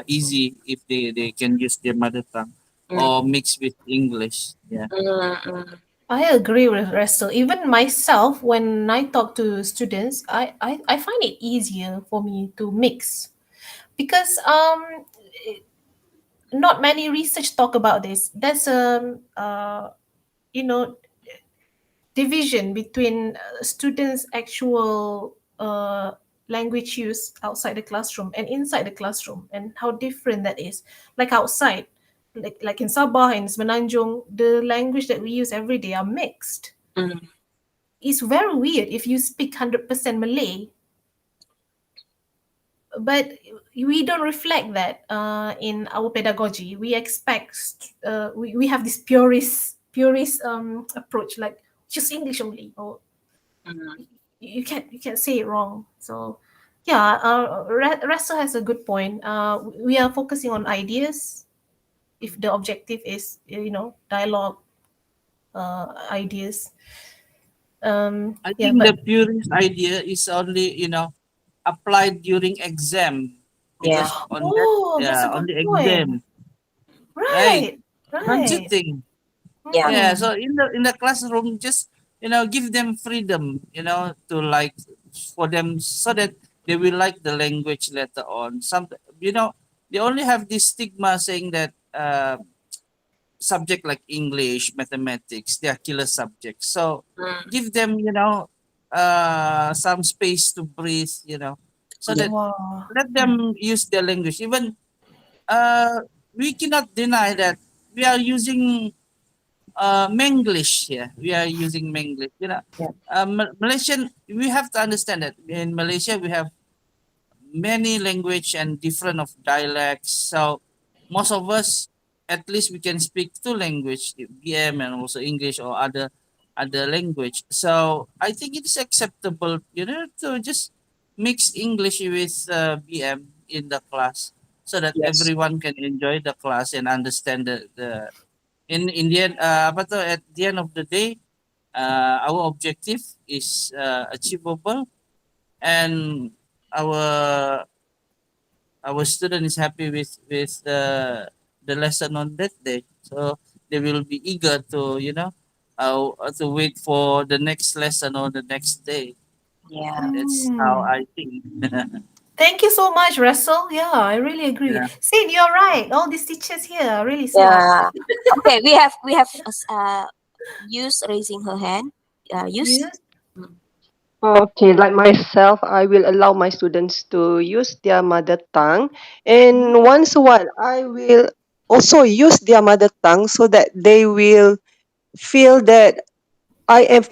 easy if they can use their mother tongue or Mm, mix with English. Yeah. mm, I agree with Russell. Even myself, when I talk to students, I find it easier for me to mix because not many research talk about this. There's you know division between students' actual language use outside the classroom and inside the classroom, and how different that is. Like outside, like in Sabah and Semenanjung, the language that we use every day are mixed. mm, It's very weird if you speak 100% Malay, but we don't reflect that in our pedagogy. We expect we have this purist approach, like just English only, or mm. you can't say it wrong. So yeah, Russell has a good point. We are focusing on ideas. If the objective is dialogue, ideas. I Yeah, think the but purest idea is only applied during exam, Yeah. because on that, oh, that's a yeah, on good the point. exam, right? Right, Don't you right. think? Yeah. Yeah, Hmm. so in the classroom, just give them freedom, to like, for them, so that they will like the language later on. Some, they only have this stigma saying that subject like English, mathematics, they are killer subjects. So Mm, give them, some space to breathe, so yeah. that Wow. let Hmm. them use their language. Even uh, we cannot deny that we are using Menglish here. We are using Menglish. Yeah. Malaysian. We have to understand that in Malaysia we have many language and different of dialects. So most of us, at least we can speak two language, BM and also English or other language. So I think it is acceptable, to just mix English with BM in the class, so that Yes. everyone can enjoy the class and understand the in the end, at the end of the day, our objective is achievable, and our our student is happy with the lesson on that day. So they will be eager to to wait for the next lesson or the next day. Yeah. That's how Hmm. I think. Thank you so much, Russell. Yeah, I really agree. Yeah. Sid, you're right. All these teachers here are really smart. Yeah. Okay, we have use raising her hand. Use. Yes. Mm, Okay, like myself, I will allow my students to use their mother tongue. Mhm. And once a while, I will also use their mother tongue so that they will feel that I am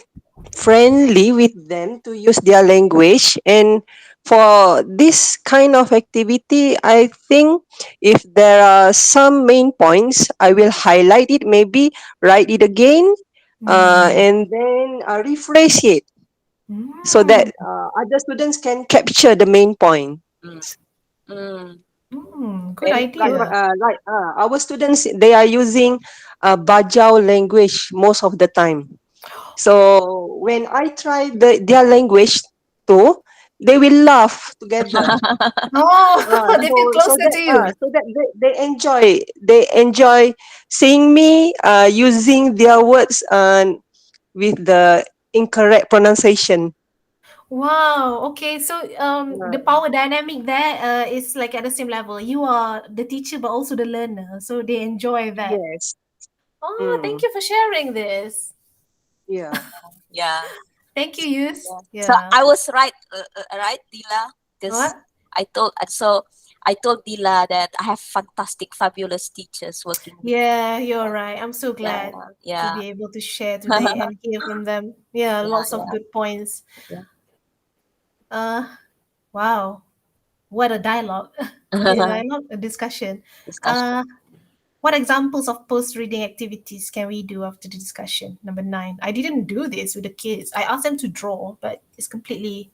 friendly with them to use their language. And for this kind of activity, I think if there are some main points, I will highlight it, maybe write it again, Hmm. and then rephrase it so Hmm. that other students can capture the main point. mm, mm. Hmm. Good And idea. our students, they are using Bajau language most of the time. So when I try their language too, they will laugh together. Oh, they So feel so closer that to you. they enjoy seeing me using their words with the incorrect pronunciation. Wow. Okay. So the Uh, power dynamic there is like at the same level. You are the teacher, but also the learner. So they enjoy that. yes. Oh, thank Mm, you for sharing this. yeah. Yeah. Thank you, Yus. Yeah. So Yeah. I was right, Dila, because What? I told Dila that I have fantastic, fabulous teachers working with me. Yeah, you're right. I'm so Yeah, glad to yeah, be able to share today and hear from them. Yeah, yeah, lots of yeah, good points. yeah. Uh, wow. What a dialogue. A dialogue, a discussion. Discussion. Uh, what examples of post-reading activities can we do after the discussion? Number 9. I didn't do this with the kids. I asked them to draw, but it's completely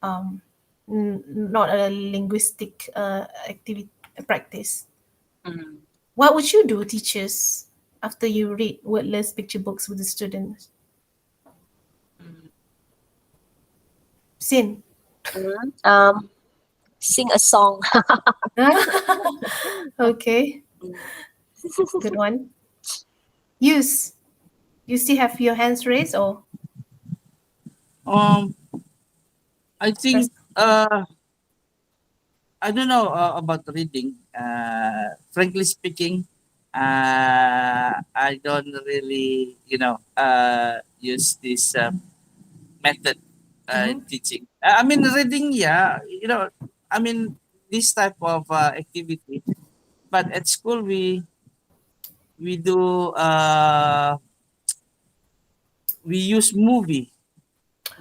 um, not a linguistic activity practice. Mm, What would you do, teachers, after you read wordless picture books with the students? mm, Sin. sing a song. Okay, good one. Use. You still have your hands raised or Um, I press? think I don't know about reading. Frankly speaking, I don't really, use this method Mm-hmm. teaching. I mean, reading, yeah, I mean, this type of activity. But at school, we do we use movie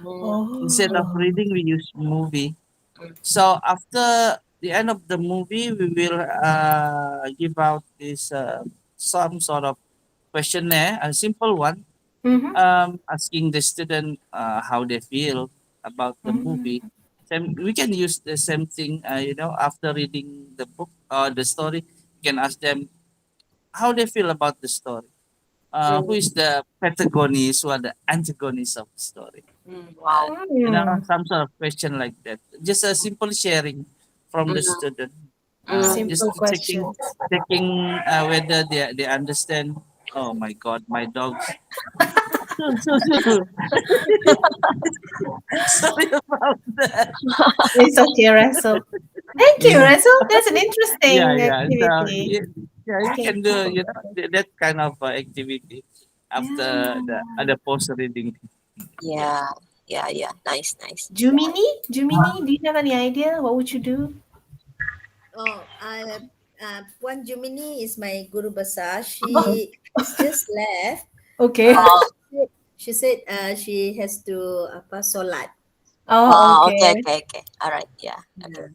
Mm, instead of Oh. reading. We use movie. mm, So after the end of the movie, we will give out this some sort of questionnaire, a simple one, Mm-hmm. asking the student how they feel about the movie. Mm-hmm. Same, we can use the same thing, after reading the book or the story. You can ask them how they feel about the story. Who mm, is the protagonist or the antagonist of the story? wow. Some sort of question like that. Just a simple sharing from the Mm, student. mm, Just Simple checking, questions. whether they understand. Oh my God, my dogs. So, sorry about that. It's okay, Russell. Thank you, Yeah, Russell. That's an yeah, interesting yeah. So, activity. yeah, you Okay, can do, simple question. that kind of activity after the Yeah. other post reading. yeah, yeah, yeah. Nice, nice. Jumini? Jumini, do you have any idea? What would you do? Oh, Puan Jumini is my guru besar. Oh, She's just left. okay. Uh, Oh, she said she has to apa solat. Oh, oh, okay, okay. okay, okay. All right, yeah, okay. Yeah.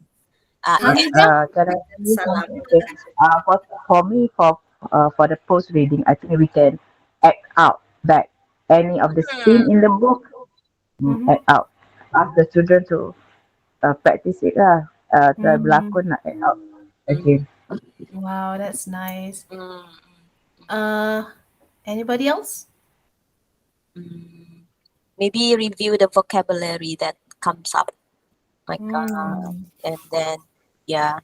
Yes, Dia Hamidah? can I berikan say salam. something? Okay. For me, for the post reading, I think we can act out that any of the scene in the book, Mm-hmm. act out. Ask the children to practice it lah. Try Mm-hmm. berlakon nak act out Mm, again. Wow, that's nice. mm, Uh, anybody else? mm. Maybe review the vocabulary that comes up, like, Mm. and then, yeah,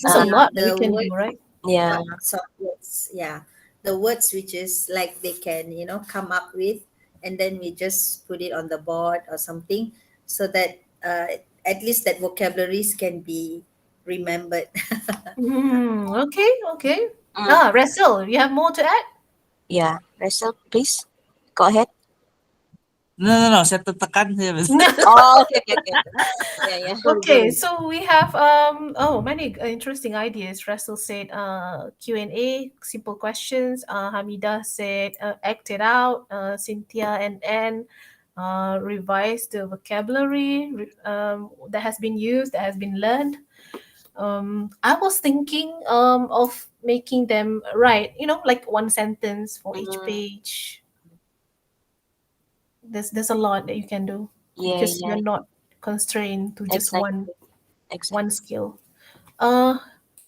There's a lot that we The can word do, right? yeah, some words, yeah. The words which is like they can, come up with, and then we just put it on the board or something, so that at least that vocabularies can be remembered. Okay, okay. mm, Russell, you have more to add? yeah. Rachel, please go ahead. No, no, no. Saya tertekan saya. Oh, okay, okay, okay. Yeah, yeah. Sorry, Okay, sorry. so we have many interesting ideas. Russell said Q&A, simple questions. Hamida said act it out. Cynthia and Anne revise the vocabulary that has been used, that has been learned. I was thinking of making them write, like one sentence for each Mm, page. There's a lot that you can do yeah, because yeah. you're not constrained to just one Exactly, one exactly. skill. I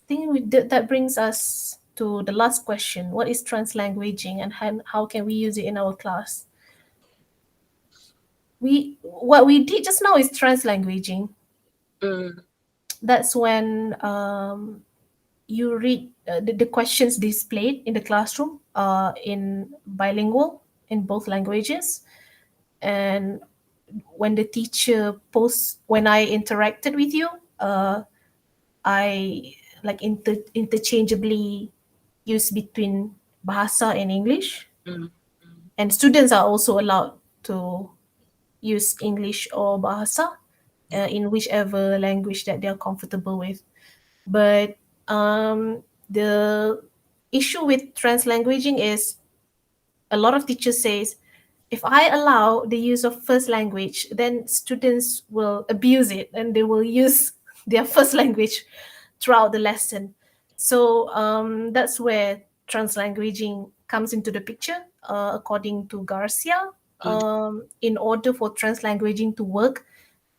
think that brings us to the last question. What is translanguaging and how can we use it in our class? What we did just now is translanguaging. Mm, That's when you read the questions displayed in the classroom in bilingual in both languages, and when the teacher posts when I interacted with you, I like interchangeably use between bahasa and English, mm, and students are also allowed to use English or Bahasa in whichever language that they're comfortable with. But the issue with translanguaging is a lot of teachers says, if I allow the use of first language, then students will abuse it and they will use their first language throughout the lesson. So that's where translanguaging comes into the picture. According to Garcia, in order for translanguaging to work,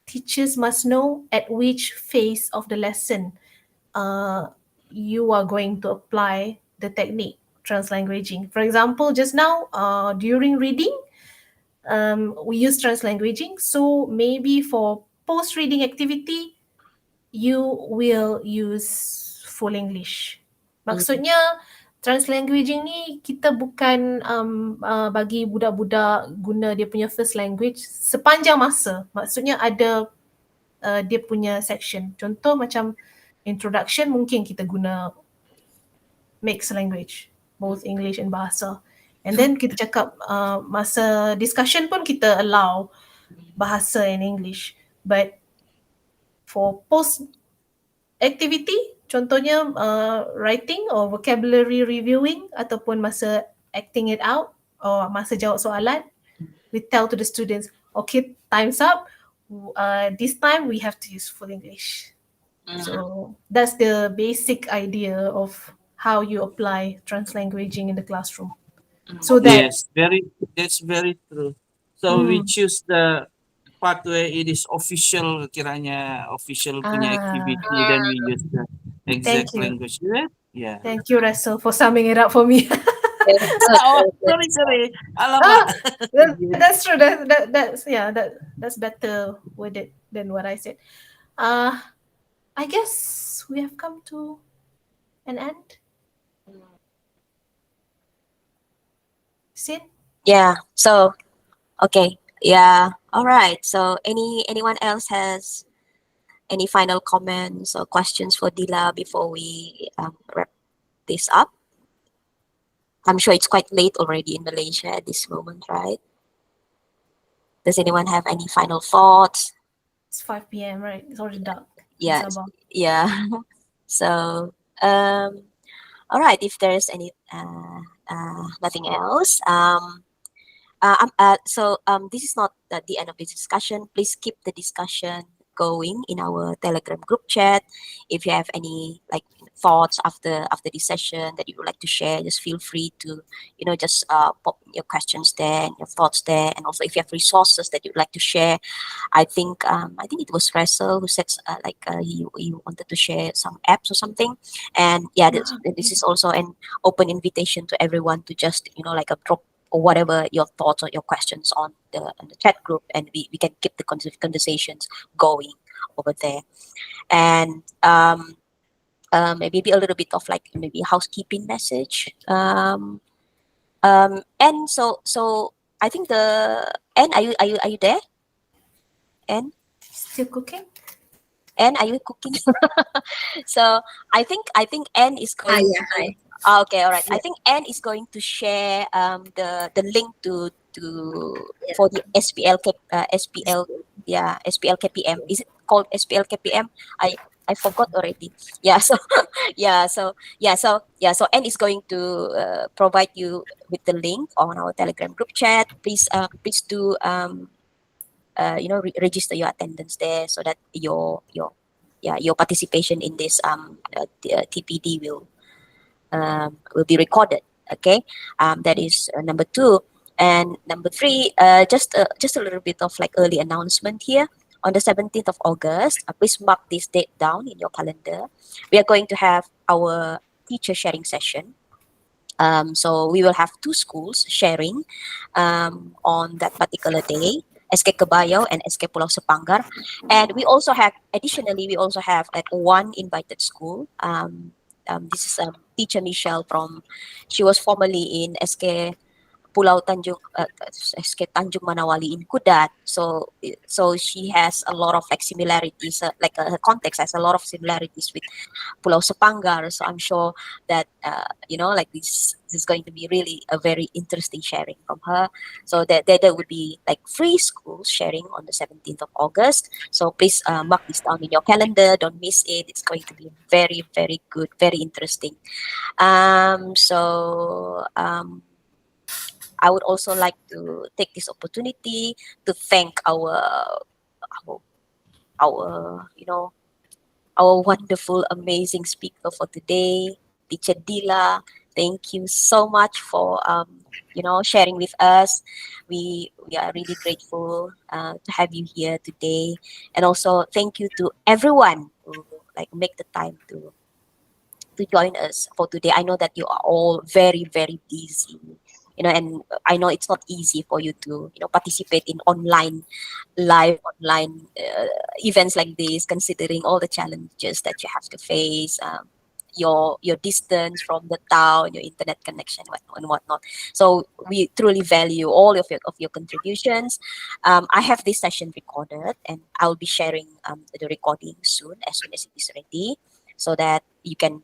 teachers must know at which phase of the lesson uh, you are going to apply the technique translanguaging. For example, just now during reading, we use translanguaging. So maybe for post-reading activity, you will use full English. Maksudnya translanguaging ni kita bukan bagi budak-budak guna dia punya first language sepanjang masa. Maksudnya ada dia punya section. Contoh macam introduction mungkin kita guna mixed language, both English and Bahasa. And then kita cakap masa discussion pun kita allow Bahasa and English. But for post activity, contohnya writing or vocabulary reviewing ataupun masa acting it out or masa jawab soalan, we tell to the students, okay, time's up. This time we have to use full English. So that's the basic idea of how you apply translanguaging in the classroom. So that Yes, that's very true. So we choose the part where it is official, kiranya official punya activity, then we use the Thank exact you. language. Yeah. Thank you, Russell, for summing it up for me. Very good, Oh, very good. sorry. Alamak. That's true. That's better worded than what I said. I guess we have come to an end. Sid? Yeah. So, okay. Yeah. All right. So, anyone else has any final comments or questions for Dila before we wrap this up? I'm sure it's quite late already in Malaysia at this moment, right? Does anyone have any final thoughts? It's 5 p.m., right? It's already dark. in Yeah. Sabah. Yeah. So, all right. If there's any nothing else, this is not the end of this discussion. Please keep the discussion going in our Telegram group chat. If you have any thoughts after this session that you would like to share, just feel free to just pop your questions there and your thoughts there. And also if you have resources that you'd like to share, I think it was Russell who said he wanted to share some apps or something. And yeah, this is also an open invitation to everyone to just drop or whatever your thoughts or your questions on the chat group, and we can keep the conversations going over there. And maybe a little bit of maybe housekeeping message. And so I think Anne, are you there? Anne? Still cooking? Anne, are you cooking? So I think Anne is going. Yeah, hi. Okay, all right. I think Anne is going to share the link to Yeah. for the SPL KPM. Is it called SPL KPM? I forgot already. Yeah. So so Anne is going to provide you with the link on our Telegram group chat. Please do register your attendance there so that your participation in this TPD will be recorded. Okay, that is number 2. And number 3, just a little bit of early announcement here. On the 17th of August, please mark this date down in your calendar. We are going to have our teacher sharing session. So we will have 2 schools sharing on that particular day, SK Kebayo and SK Pulau Sepanggar. And we also have one invited school. This is teacher Michelle she was formerly in SK Pulau Tanjung, Tanjung Manawali in Kudat. So she has a lot of like similarities, like her context has a lot of similarities with Pulau Sepanggar. So I'm sure that like this is going to be really a very interesting sharing from her. So there would be like free school sharing on the 17th of August. So please mark this down in your calendar. Don't miss it. It's going to be very, very good, very interesting. I would also like to take this opportunity to thank our, our wonderful, amazing speaker for today, Teacher Dilla. Thank you so much for sharing with us. We are really grateful to have you here today, and also thank you to everyone who like make the time to join us for today. I know that you are all very, very busy, and I know it's not easy for you to, participate in live online events like this, considering all the challenges that you have to face. Your distance from the town, your internet connection, and whatnot. So we truly value all of your contributions. I have this session recorded, and I'll be sharing the recording soon as it is ready, so that you can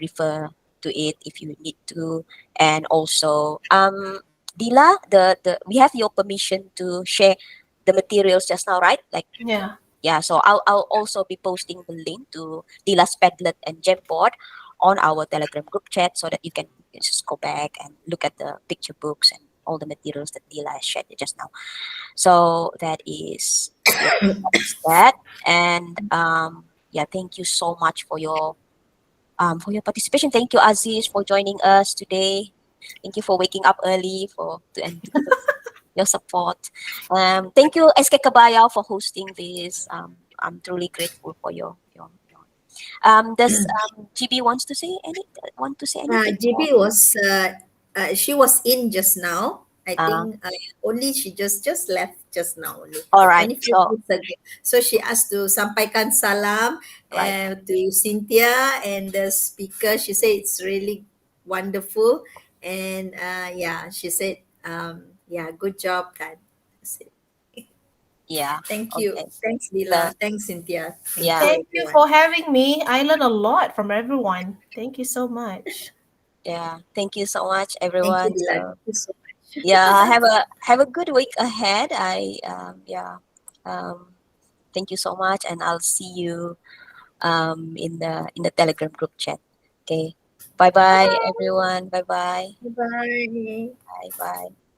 refer to it if you need to. And also, Dila, the we have your permission to share the materials just now, right? Like, Yeah. yeah, so I'll also be posting the link to Dila's Padlet and Jamboard on our Telegram group chat, so that you can just go back and look at the picture books and all the materials that Dila has shared just now. So that is, yeah, that is that. And yeah, thank you so much for your participation. Thank you, Aziz, for joining us today. Thank you for waking up early and to give us your support. Thank you, SK Kabaya, for hosting this. I'm truly grateful for your does GB want to say anything? GB was she was in just now. I Uh, think only she just left just now only. all right. Only few So minutes ago. So she asked to sampaikan salam right. to Cynthia and the speaker. She said it's really wonderful, and yeah, she said yeah, good job, Kan. That's it. Yeah. Thank you. Okay. Thanks, So Lila. Thanks, Cynthia. Thank yeah. you, Thank you everyone. for having me. I learned a lot from everyone. Thank you so much. Yeah. Thank you so much, Thank you, everyone. Lila. So Thank you so much. yeah, have a good week ahead. Um, thank you so much, and I'll see you in the Telegram group chat. Okay. Bye bye, everyone. Bye bye. Bye bye. Bye bye.